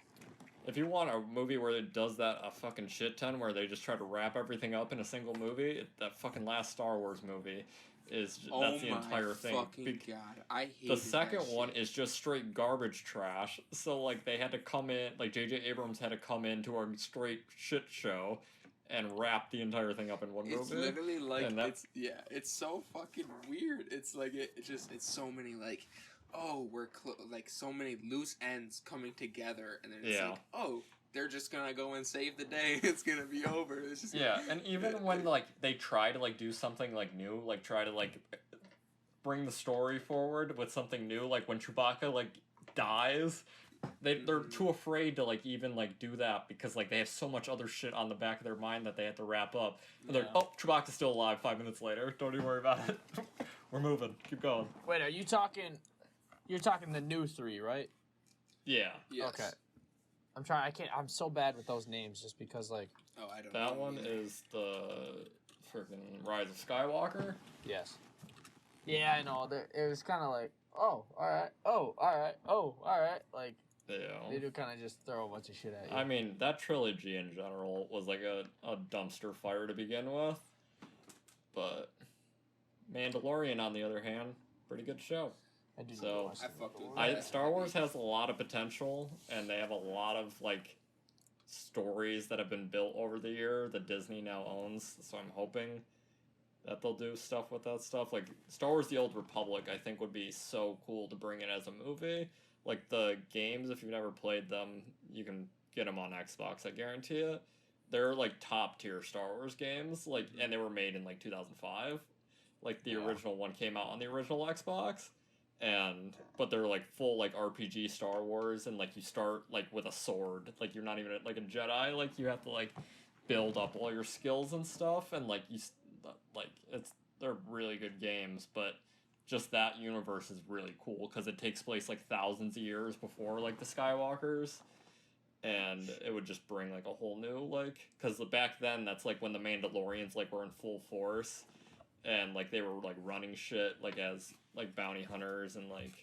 Speaker 1: If you want a movie where it does that a fucking shit ton, where they just try to wrap everything up in a single movie, that fucking last Star Wars movie that's the entire thing.
Speaker 2: Fucking god, I hate
Speaker 1: The second one is just straight garbage trash. So like they had to come in, like J.J. Abrams had to come into a straight shit show and wrap the entire thing up in one
Speaker 2: It's
Speaker 1: movie.
Speaker 2: literally like
Speaker 1: And that-
Speaker 2: it's so fucking weird. It's like it's so many like like so many loose ends coming together, and then it's
Speaker 1: Yeah.
Speaker 2: like they're just gonna go and save the day. It's gonna be over. It's just
Speaker 1: Yeah, and even when like they try to like do something like new, like try to like bring the story forward with something new, like when Chewbacca like dies, they're too afraid to like even like do that because like they have so much other shit on the back of their mind that they have to wrap up. And they're
Speaker 4: Yeah.
Speaker 1: oh, Chewbacca's still alive 5 minutes later. Don't even worry about it. We're moving. Keep going.
Speaker 4: Wait, are you talking? You're talking the new 3, right?
Speaker 1: Yeah.
Speaker 2: yes.
Speaker 4: Okay. I'm trying. I can't. I'm so bad with those names just because like.
Speaker 2: Oh, I don't.
Speaker 1: That
Speaker 2: know
Speaker 1: one
Speaker 2: either.
Speaker 1: is the freaking Rise of Skywalker.
Speaker 4: Yes. Yeah, I know. It was kind of like, oh, all right, oh, all right, oh, all right. Like they
Speaker 1: Yeah.
Speaker 4: do kind of just throw a bunch of shit at you.
Speaker 1: I mean, that trilogy in general was like a dumpster fire to begin with. But Mandalorian, on the other hand, pretty good show.
Speaker 4: I do need to
Speaker 1: so,
Speaker 4: watch
Speaker 2: I
Speaker 4: the
Speaker 2: fucked with
Speaker 4: Mandalorian.
Speaker 2: that.
Speaker 1: Star Wars has a lot of potential, and they have a lot of like stories that have been built over the year that Disney now owns. So I'm hoping that they'll do stuff with that stuff. Like Star Wars: The Old Republic, I think would be so cool to bring in as a movie. Like the games, if you've never played them, you can get them on Xbox. I guarantee it. They're like top tier Star Wars games. Like, and they were made in like 2005. Like the
Speaker 4: Yeah.
Speaker 1: original one came out on the original Xbox. But they're like full like RPG Star Wars, and like you start like with a sword, like you're not even like a Jedi, like you have to like build up all your skills and stuff, and like they're really good games, but just that universe is really cool because it takes place like thousands of years before like the Skywalkers, and it would just bring like a whole new like because back then that's like when the Mandalorians like were in full force, and like they were like running shit like as like bounty hunters, and like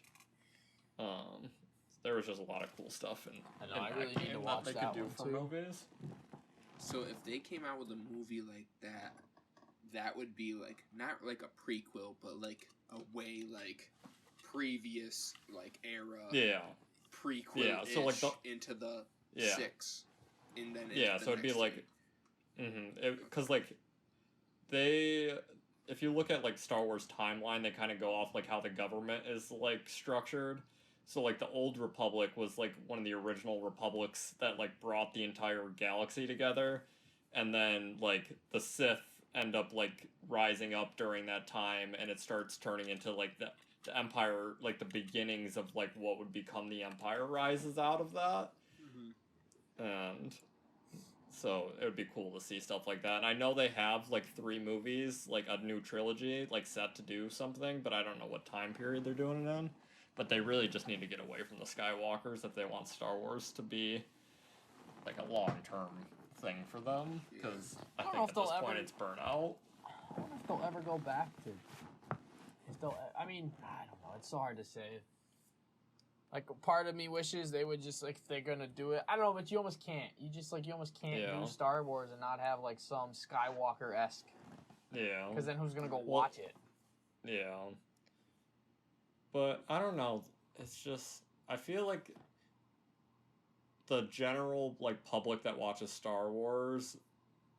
Speaker 1: there was just a lot of cool stuff in,
Speaker 4: I know,
Speaker 1: in
Speaker 4: I
Speaker 1: that
Speaker 4: really need
Speaker 1: game
Speaker 4: to watch
Speaker 1: they
Speaker 4: that
Speaker 1: could do
Speaker 4: one,
Speaker 1: for
Speaker 4: too.
Speaker 1: movies.
Speaker 2: So if they came out with a movie like that, that would be like not like a prequel, but like a way like previous like era
Speaker 1: Yeah,
Speaker 2: prequel
Speaker 1: Yeah, so, like,
Speaker 2: into the
Speaker 1: yeah.
Speaker 2: 6, and then into
Speaker 1: Yeah,
Speaker 2: the
Speaker 1: so it'd be
Speaker 2: next
Speaker 1: like,
Speaker 2: three.
Speaker 1: because like if you look at like Star Wars timeline, they kind of go off like how the government is like structured. So like the Old Republic was like one of the original republics that like brought the entire galaxy together, and then like the Sith end up like rising up during that time, and it starts turning into like the Empire, like the beginnings of like what would become the Empire rises out of that. And so it would be cool to see stuff like that. And I know they have like 3 movies, like a new trilogy, like set to do something, but I don't know what time period they're doing it in. but they really just need to get away from the Skywalkers if they want Star Wars to be like a long-term thing for them, because I
Speaker 4: don't
Speaker 1: think
Speaker 4: know if
Speaker 1: at this
Speaker 4: they'll
Speaker 1: point
Speaker 4: ever-
Speaker 1: it's burnout.
Speaker 4: I wonder if they'll ever go back to. If they'll, I mean, I don't know. It's so hard to say. Like, part of me wishes they would just, like, if they're gonna do it. I don't know, but you almost can't. You just, like, you almost can't
Speaker 1: Yeah.
Speaker 4: do Star Wars and not have, like, some Skywalker-esque.
Speaker 1: Yeah.
Speaker 4: Because then who's gonna go watch it?
Speaker 1: Yeah. But I don't know. It's just, I feel like the general like public that watches Star Wars,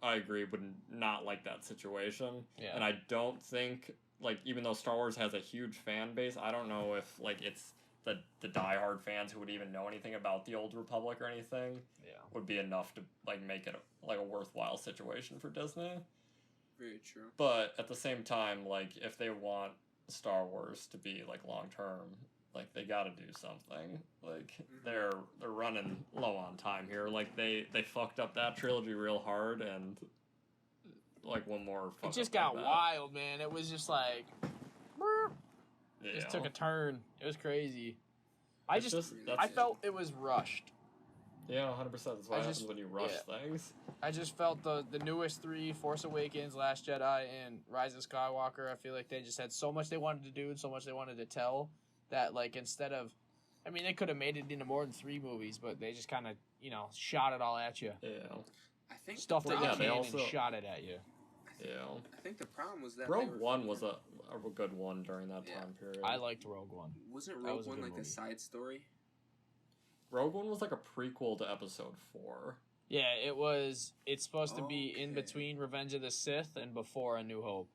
Speaker 1: I agree, would not like that situation.
Speaker 4: Yeah.
Speaker 1: And I don't think like, even though Star Wars has a huge fan base, I don't know if like it's the diehard fans who would even know anything about the Old Republic or anything
Speaker 4: Yeah.
Speaker 1: would be enough to like make it like a worthwhile situation for Disney.
Speaker 2: Very true.
Speaker 1: But at the same time, like if they want Star Wars to be like long term, like they got to do something. Like they're running low on time here. Like they fucked up that trilogy real hard, and like one more.
Speaker 4: It just got wild, man. It was just like, burp,
Speaker 1: Yeah.
Speaker 4: just took a turn. It was crazy.
Speaker 1: It's just-
Speaker 4: I
Speaker 1: that's-
Speaker 4: felt it was rushed.
Speaker 1: Yeah, 100%. That's what
Speaker 4: I
Speaker 1: happens
Speaker 4: just-
Speaker 1: when you rush
Speaker 4: yeah.
Speaker 1: things.
Speaker 4: I just felt the newest three, Force Awakens, Last Jedi, and Rise of Skywalker, I feel like they just had so much they wanted to do and so much they wanted to tell that, like, instead of, I mean, they could have made it into more than 3 movies, but they just kind of, you know, shot it all at you.
Speaker 1: Yeah.
Speaker 2: I think
Speaker 4: Stuff that
Speaker 1: Yeah,
Speaker 4: you
Speaker 1: they
Speaker 4: can
Speaker 1: also-
Speaker 4: and shot it at you.
Speaker 1: Yeah.
Speaker 2: I think the problem was that
Speaker 1: Rogue
Speaker 2: they were
Speaker 1: One was
Speaker 2: figuring-
Speaker 1: a good one during that
Speaker 2: Yeah.
Speaker 1: time period.
Speaker 4: I liked Rogue One.
Speaker 2: wasn't
Speaker 4: that
Speaker 2: Rogue
Speaker 4: was a
Speaker 2: One
Speaker 4: good
Speaker 2: like
Speaker 4: movie.
Speaker 2: a side story?
Speaker 1: Rogue One was like a prequel to Episode 4.
Speaker 4: Yeah, it's supposed to be in
Speaker 2: Okay.
Speaker 4: between Revenge of the Sith and before A New Hope.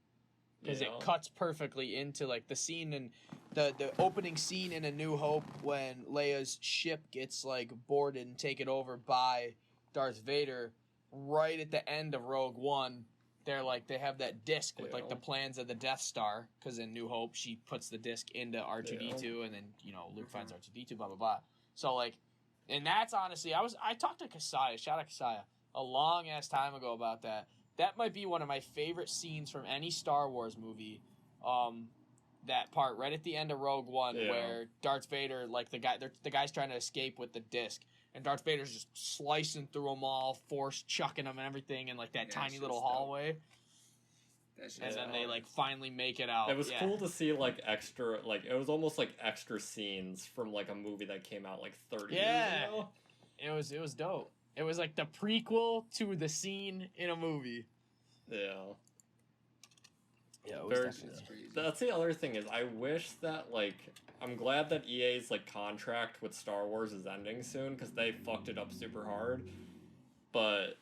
Speaker 4: Because
Speaker 1: Yeah.
Speaker 4: it cuts perfectly into, like, the scene in the opening scene in A New Hope when Leia's ship gets, like, boarded and taken over by Darth Vader. Right at the end of Rogue One, they're like, they have that disc with, like, the
Speaker 1: Yeah.
Speaker 4: plans of the Death Star. Because in New Hope, she puts the disc into R2-D2, and then, you know, Luke finds R2-D2, blah, blah, blah. So, like, and that's honestly, I talked to Kasaya, shout out Kasaya, a long ass time ago about that. That might be one of my favorite scenes from any Star Wars movie. That part right at the end of Rogue One,
Speaker 1: Yeah.
Speaker 4: where Darth Vader, like the guy's trying to escape with the disc, and Darth Vader's just slicing through them all, force chucking them and everything in like that
Speaker 2: Yeah,
Speaker 4: tiny
Speaker 2: shit's
Speaker 4: little
Speaker 2: dope.
Speaker 4: hallway,
Speaker 2: That's
Speaker 4: and
Speaker 2: just
Speaker 4: then they
Speaker 2: hard.
Speaker 4: like finally make it out.
Speaker 1: It was
Speaker 4: Yeah.
Speaker 1: cool to see like extra, like it was almost like extra scenes from like a movie that came out like 30
Speaker 4: Yeah.
Speaker 1: years ago.
Speaker 4: It was dope. It was like the prequel to the scene in a movie.
Speaker 1: Yeah.
Speaker 4: Yeah, it
Speaker 1: Very-
Speaker 2: That's crazy.
Speaker 1: That's the other thing is I wish that like I'm glad that EA's like contract with Star Wars is ending soon because they fucked it up super hard. But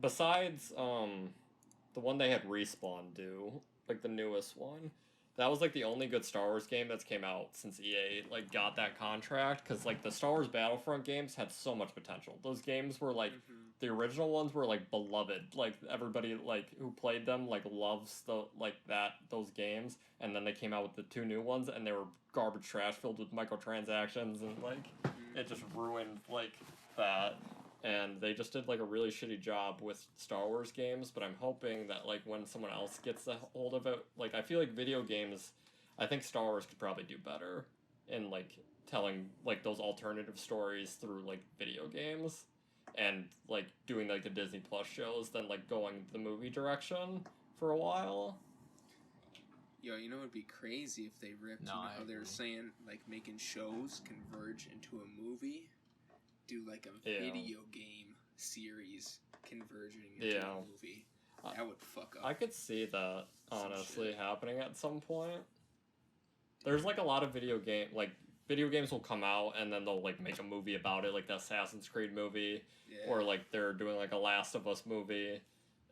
Speaker 1: besides the one they had Respawn do, like the newest one, that was like the only good Star Wars game that's came out since EA like got that contract because like the Star Wars Battlefront games had so much potential. Those games were like the original ones were like beloved, like everybody like who played them like loves those games, and then they came out with the 2 new ones and they were garbage trash filled with microtransactions and like it just ruined like that, and they just did like a really shitty job with Star Wars games. But I'm hoping that like when someone else gets a hold of it, like I feel like video games, I think Star Wars could probably do better in like telling like those alternative stories through like video games and like doing like the Disney Plus shows than like going the movie direction for a while.
Speaker 2: Yo, you know it'd be crazy if they ripped.
Speaker 4: No,
Speaker 2: you know
Speaker 4: I
Speaker 2: how they were
Speaker 4: agree.
Speaker 2: saying like making shows converge into a movie, do like a
Speaker 1: Yeah.
Speaker 2: video game series converging into
Speaker 1: Yeah.
Speaker 2: a movie.
Speaker 1: I-
Speaker 2: That would fuck up.
Speaker 1: I could see that
Speaker 2: Some
Speaker 1: honestly
Speaker 2: shit.
Speaker 1: happening at some point. There's like a lot of video games will come out and then they'll like make a movie about it, like the Assassin's Creed movie,
Speaker 2: Yeah.
Speaker 1: or like they're doing like a Last of Us movie,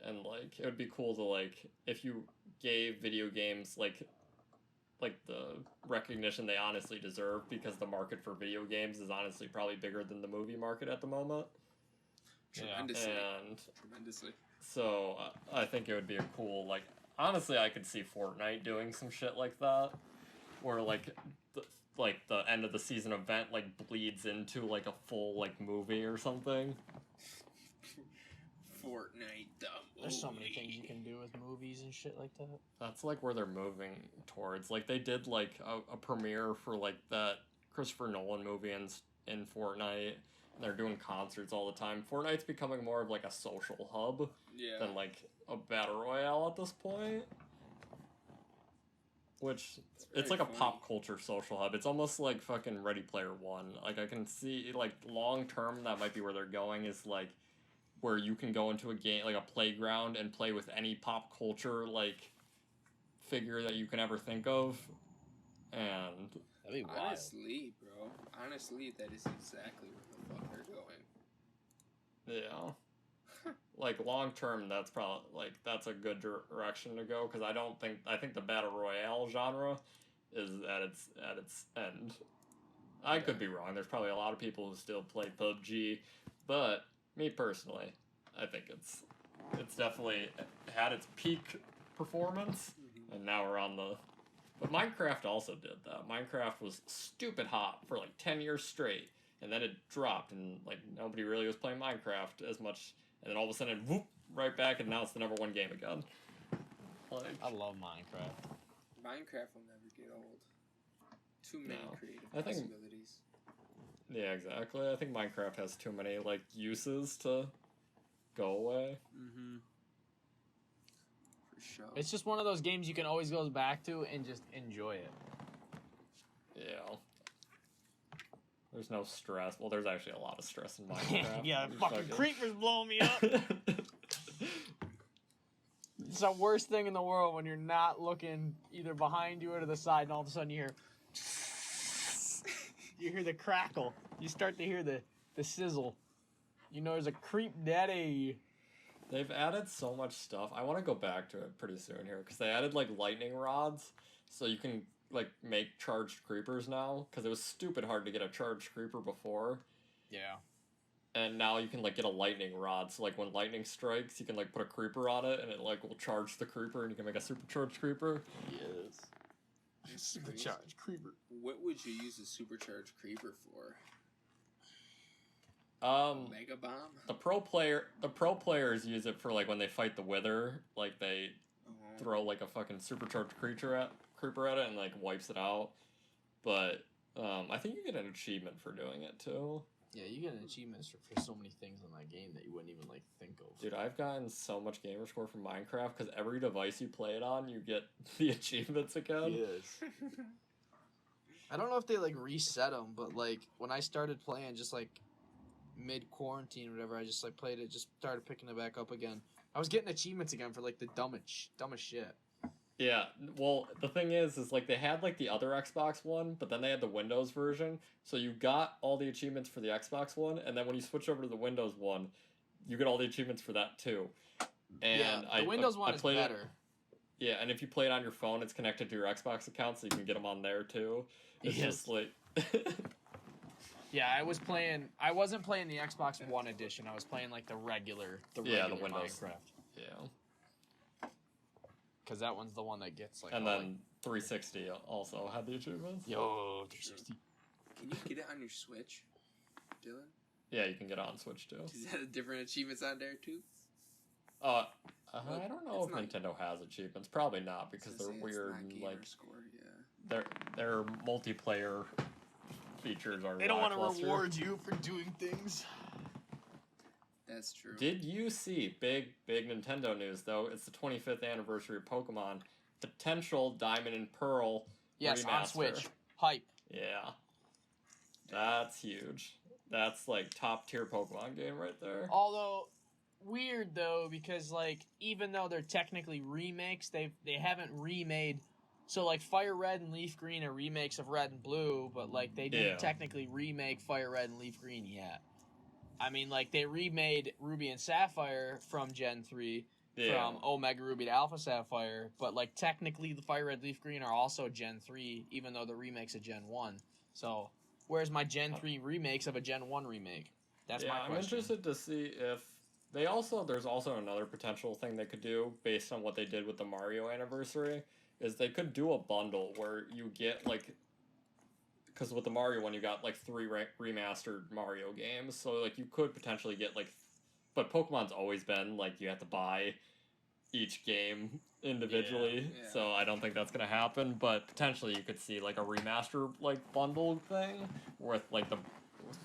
Speaker 1: and like it would be cool to like if you gave video games like the recognition they honestly deserve, because the market for video games is honestly probably bigger than the movie market at the moment.
Speaker 2: tremendously.
Speaker 1: And
Speaker 2: Tremendously.
Speaker 1: so I think it would be a cool, like, honestly, I could see Fortnite doing some shit like that, where like the end of the season event like bleeds into like a full like movie or something.
Speaker 2: Fortnite, the
Speaker 4: There's so many
Speaker 2: movie.
Speaker 4: things you can do with movies and shit like that.
Speaker 1: That's like where they're moving towards. Like they did like a premiere for like that Christopher Nolan movie in Fortnite. And they're doing concerts all the time. Fortnite's becoming more of like a social hub than like a battle royale at this point. Which it's like a pop culture social hub. It's almost like fucking Ready Player One. Like I can see like long term that might be where they're going is like where you can go into a game like a playground and play with any pop culture like figure that you can ever think of. And
Speaker 4: That'd be wild.
Speaker 2: Honestly, bro. Honestly, that is exactly where the fuck they're going.
Speaker 1: yeah. Like long term, that's probably like that's a good direction to go because I think the battle royale genre is at its end. I could be wrong. There's probably a lot of people who still play PUBG, but me personally, I think it's definitely had its peak performance, and now we're on the. But Minecraft also did that. Minecraft was stupid hot for like 10 years straight, and then it dropped, and like nobody really was playing Minecraft as much. And then all of a sudden, whoop, right back, and now it's the number one game again. Like,
Speaker 4: I love Minecraft.
Speaker 2: Minecraft will never get old. Too many creative
Speaker 1: I think-
Speaker 2: possibilities.
Speaker 1: yeah, exactly. I think Minecraft has too many like uses to go away.
Speaker 2: Mm-hmm. For sure.
Speaker 4: It's just one of those games you can always go back to and just enjoy it.
Speaker 1: Yeah. There's no stress. Well, there's actually a lot of stress in Minecraft.
Speaker 4: Yeah,
Speaker 1: There's
Speaker 4: fucking creepers blowing me up. It's the worst thing in the world when you're not looking either behind you or to the side, and all of a sudden you hear the crackle. You start to hear the sizzle. You know there's a creep daddy.
Speaker 1: They've added so much stuff. I want to go back to it pretty soon here because they added like lightning rods, so you can like make charged creepers now. Because it was stupid hard to get a charged creeper before,
Speaker 4: Yeah.
Speaker 1: and now you can like get a lightning rod. So like when lightning strikes, you can like put a creeper on it, and it like will charge the creeper, and you can make a supercharged creeper.
Speaker 4: Yes. Supercharged creeper.
Speaker 2: What would you use a supercharged creeper for? Mega bomb?
Speaker 1: The pro players use it for like when they fight the Wither, like they throw like a fucking supercharged creeper at it and like wipes it out. But I think you get an achievement for doing it too.
Speaker 4: Yeah, you get achievements for so many things in that game that you wouldn't even like think of.
Speaker 1: Dude, I've gotten so much gamer score from Minecraft because every device you play it on, you get the achievements again.
Speaker 4: Yes. I don't know if they like reset them, but like when I started playing, just like mid quarantine or whatever, I just like played it, just started picking it back up again. I was getting achievements again for like the dumbest shit.
Speaker 1: Yeah, well, the thing is like they had like the other Xbox One, but then they had the Windows version, so you got all the achievements for the Xbox One, and then when you switch over to the Windows one, you get all the achievements for that too. And
Speaker 4: yeah, the Windows one is better.
Speaker 1: Yeah, and if you play it on your phone, it's connected to your Xbox account, so you can get them on there too. It's just like...
Speaker 4: Yeah, I wasn't playing the Xbox One edition. I was playing like the regular
Speaker 1: Windows
Speaker 4: Minecraft.
Speaker 1: Yeah.
Speaker 4: Because that one's the one that gets like.
Speaker 1: And then 360 also had the achievements.
Speaker 4: Yo, 360.
Speaker 2: Can you get it on your Switch, Dylan?
Speaker 1: Yeah, you can get it on Switch too.
Speaker 2: Is that different achievements on there too?
Speaker 1: I don't know if Nintendo has achievements. Probably not because they're weird. And, like
Speaker 2: score, yeah.
Speaker 1: their multiplayer features are.
Speaker 4: They don't want to
Speaker 1: lackluster.
Speaker 4: reward you for doing things.
Speaker 2: That's true.
Speaker 1: Did you see big Nintendo news though? It's the 25th anniversary of Pokemon. Potential Diamond and Pearl.
Speaker 4: Yes,
Speaker 1: remaster.
Speaker 4: on Switch. Hype.
Speaker 1: Yeah, that's huge. That's like top tier Pokemon game right there.
Speaker 4: Although weird though, because like even though they're technically remakes, they haven't remade. So like Fire Red and Leaf Green are remakes of Red and Blue, but like they didn't technically remake Fire Red and Leaf Green yet. I mean, like they remade Ruby and Sapphire from Gen 3, from Omega Ruby to Alpha Sapphire, but like technically the Fire Red Leaf Green are also Gen 3, even though the remakes of Gen 1. So where's my Gen 3 remakes of a Gen 1 remake? That's my question.
Speaker 1: I'm interested to see if there's also another potential thing they could do based on what they did with the Mario anniversary, is they could do a bundle where you get like, because with the Mario one you got like 3 remastered Mario games, so like you could potentially get like, but Pokemon's always been like you have to buy each game individually,
Speaker 2: Yeah.
Speaker 1: so I don't think that's gonna happen. But potentially, you could see like a remaster like bundle thing with like the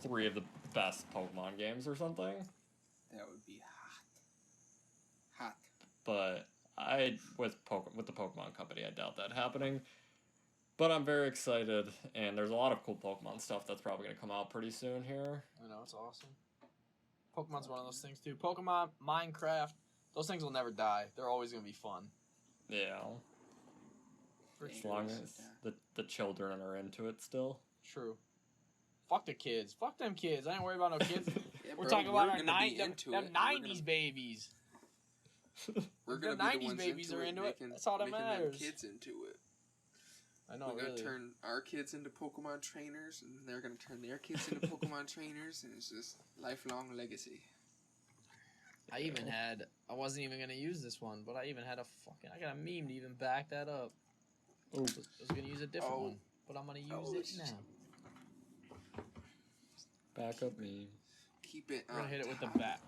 Speaker 1: 3 of the best Pokemon games or something.
Speaker 2: That would be hot.
Speaker 1: But with the Pokemon Company, I doubt that happening. But I'm very excited, and there's a lot of cool Pokemon stuff that's probably gonna come out pretty soon here.
Speaker 4: I know, it's awesome. Pokemon's one of those things too. Pokemon, Minecraft, those things will never die. They're always gonna be fun.
Speaker 1: Yeah, as long as the children are into it still.
Speaker 4: True. Fuck the kids. Fuck them kids. I ain't worried about no kids.
Speaker 2: Yeah,
Speaker 4: We're
Speaker 2: bro,
Speaker 4: talking about
Speaker 2: we're
Speaker 4: our
Speaker 2: gonna be
Speaker 4: them
Speaker 2: into
Speaker 4: 90s babies.
Speaker 2: We're
Speaker 4: The
Speaker 2: gonna be
Speaker 4: 90s
Speaker 2: the ones
Speaker 4: babies are into it.
Speaker 2: making,
Speaker 4: That's all that
Speaker 2: making
Speaker 4: matters.
Speaker 2: them kids into it.
Speaker 4: I know,
Speaker 2: We're gonna
Speaker 4: really.
Speaker 2: turn our kids into Pokemon trainers, and they're gonna turn their kids into Pokemon trainers, and it's just lifelong legacy.
Speaker 4: I wasn't even gonna use this one, but I got a meme to even back that up.
Speaker 1: Ooh.
Speaker 4: I was gonna use a different
Speaker 2: Oh.
Speaker 4: one, but I'm gonna use
Speaker 2: Oh,
Speaker 4: it
Speaker 2: it's just-
Speaker 4: now.
Speaker 1: Backup me.
Speaker 2: Keep it
Speaker 4: We're gonna
Speaker 2: on
Speaker 4: hit it with the
Speaker 2: topic.
Speaker 4: back.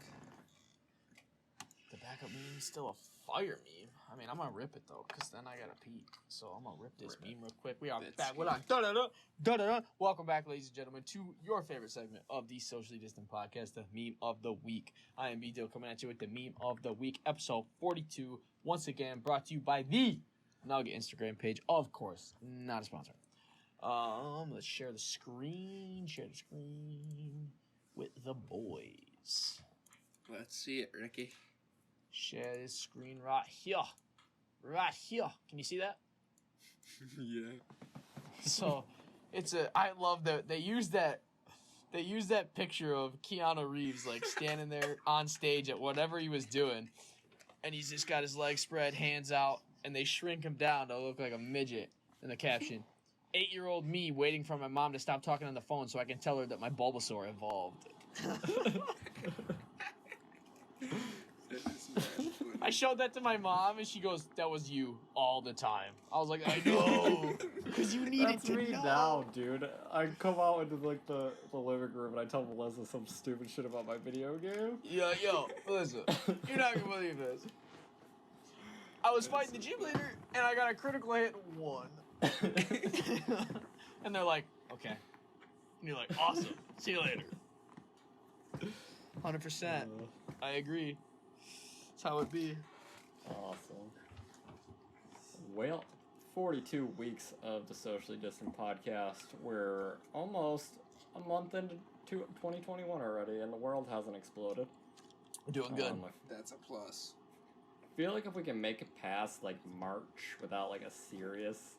Speaker 4: The backup meme is still a fire meme. I mean, I'm gonna rip it though, cause then I gotta pee. So I'm gonna rip this meme real quick. We are
Speaker 2: That's
Speaker 4: back. We're
Speaker 2: good.
Speaker 4: on. Da-da-da. Welcome back, ladies and gentlemen, to your favorite segment of the Socially Distant Podcast, the Meme of the Week. I am B-Dill coming at you with the Meme of the Week, episode 42. Once again, brought to you by the Nugget Instagram page, of course, not a sponsor. Let's share the screen. Share the screen with the boys.
Speaker 2: Let's see it, Ricky.
Speaker 4: Share this screen right here. Right here. Can you see that?
Speaker 2: Yeah.
Speaker 4: So I love that they use that picture of Keanu Reeves like standing there on stage at whatever he was doing, and he's just got his legs spread, hands out, and they shrink him down to look like a midget. In the caption, 8-year-old me waiting for my mom to stop talking on the phone so I can tell her that my Bulbasaur evolved. I showed that to my mom, and she goes, "That was you all the time." I was like, "I know, because you needed
Speaker 1: That's
Speaker 4: to
Speaker 1: me
Speaker 4: know."
Speaker 1: now, dude. I come out into like the living room and I tell Melissa some stupid shit about my video game.
Speaker 4: Yo, listen, you're not gonna believe this. I was fighting the gym leader, and I got a critical hit 1. And they're like, "Okay," and you're like, "Awesome, see you later." 100%. I agree. That's how it be.
Speaker 1: Awesome. Well, 42 weeks of the Socially Distant Podcast. We're almost a month into 2021 already, and the world hasn't exploded.
Speaker 4: We're doing good.
Speaker 2: That's a plus.
Speaker 1: I feel like if we can make it past like March without like a serious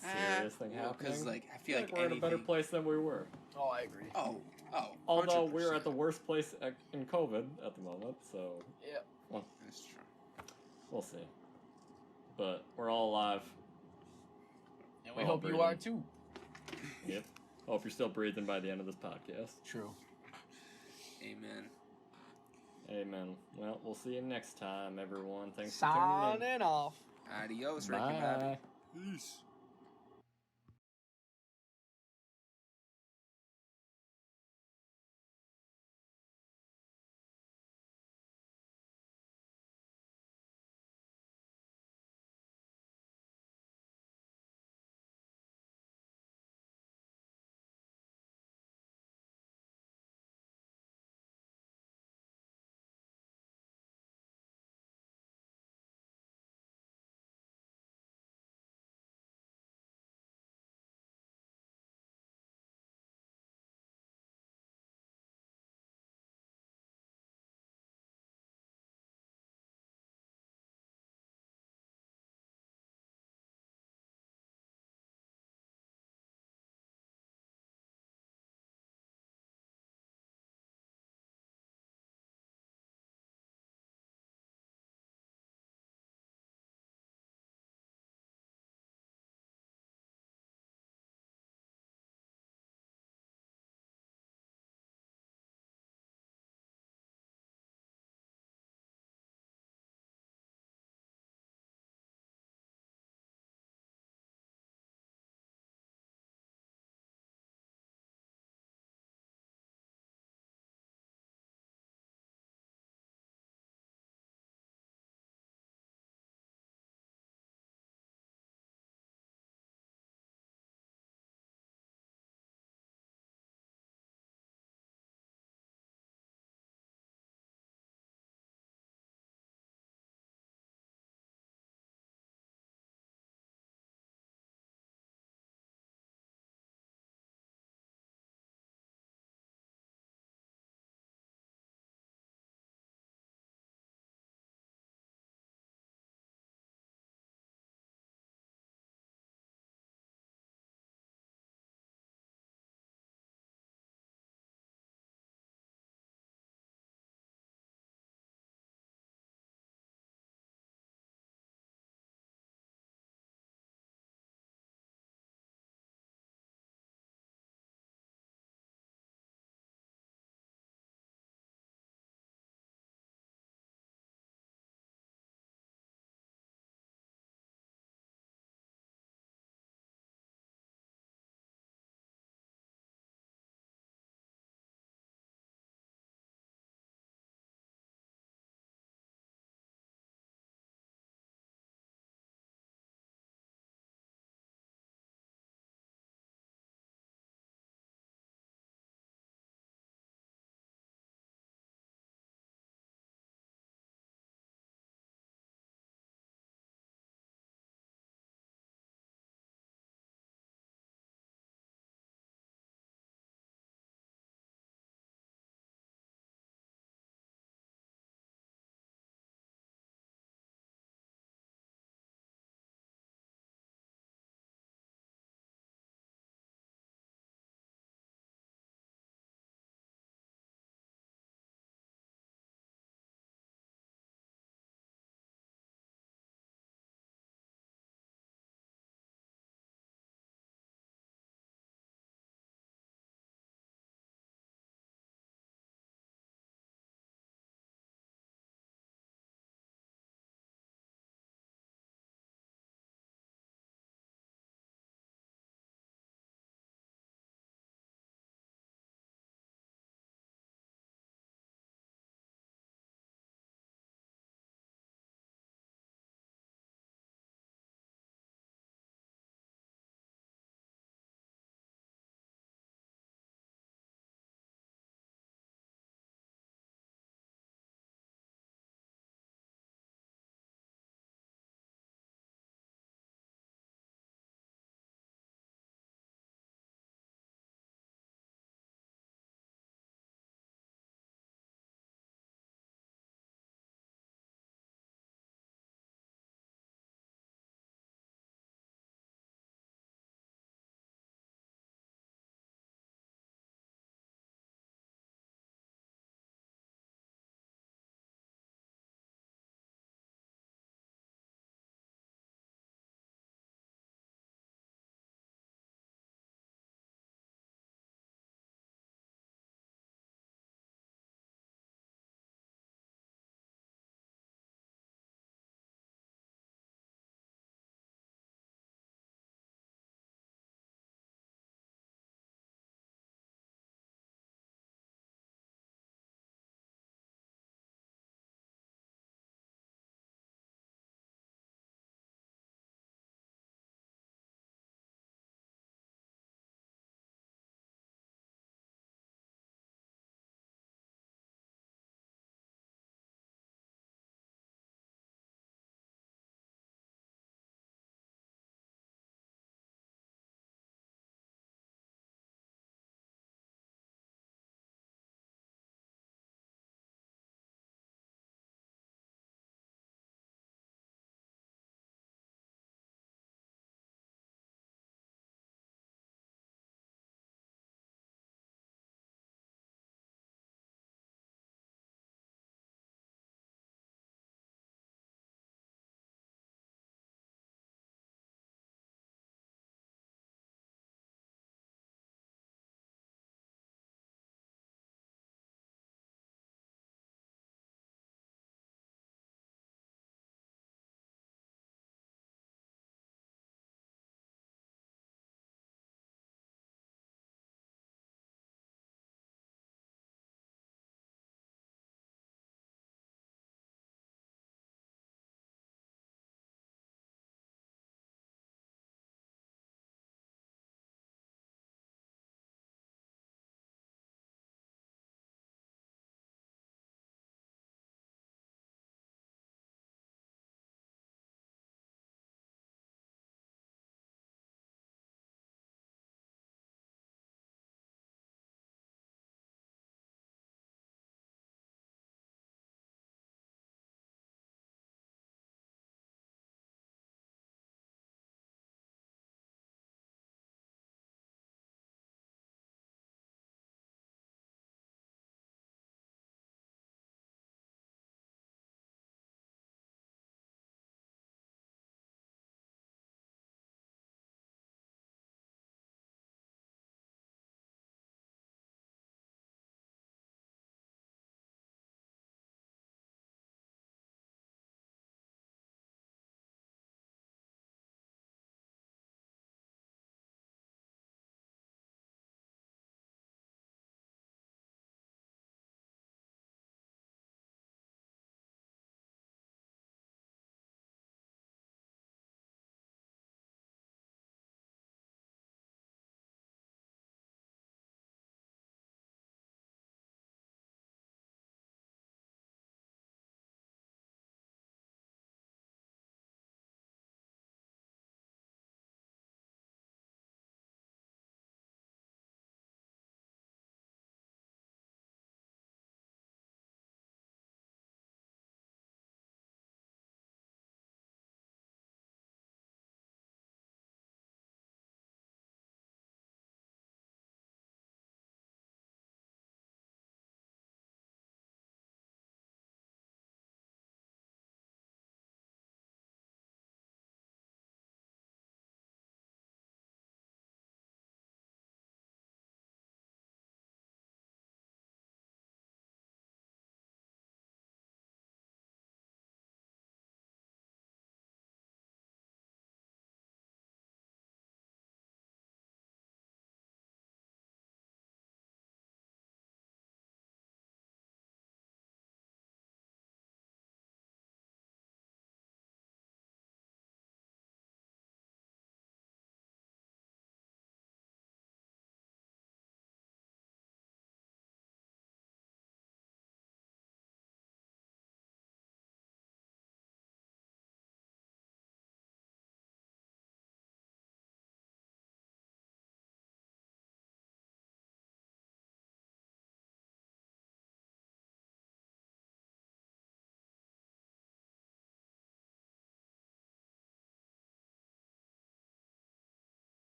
Speaker 1: thing happening,
Speaker 2: because like I feel like
Speaker 1: we're in a better
Speaker 2: anything-
Speaker 1: place than we were.
Speaker 4: Oh, I agree.
Speaker 2: Oh.
Speaker 1: Although we're at the
Speaker 2: 100%.
Speaker 1: worst place in COVID at the moment, so
Speaker 4: Yeah.
Speaker 2: That's true.
Speaker 1: we'll see. But we're all alive.
Speaker 4: And we
Speaker 1: Oh,
Speaker 4: hope you
Speaker 1: breathing.
Speaker 4: are too.
Speaker 1: Yep. Hope you're still breathing by the end of this podcast.
Speaker 4: True.
Speaker 2: Amen.
Speaker 1: Amen. Well, we'll see you next time, everyone. Thanks for tuning in.
Speaker 4: Signing off.
Speaker 2: Adios, Ricky
Speaker 1: Bye.
Speaker 2: Bobby. Peace.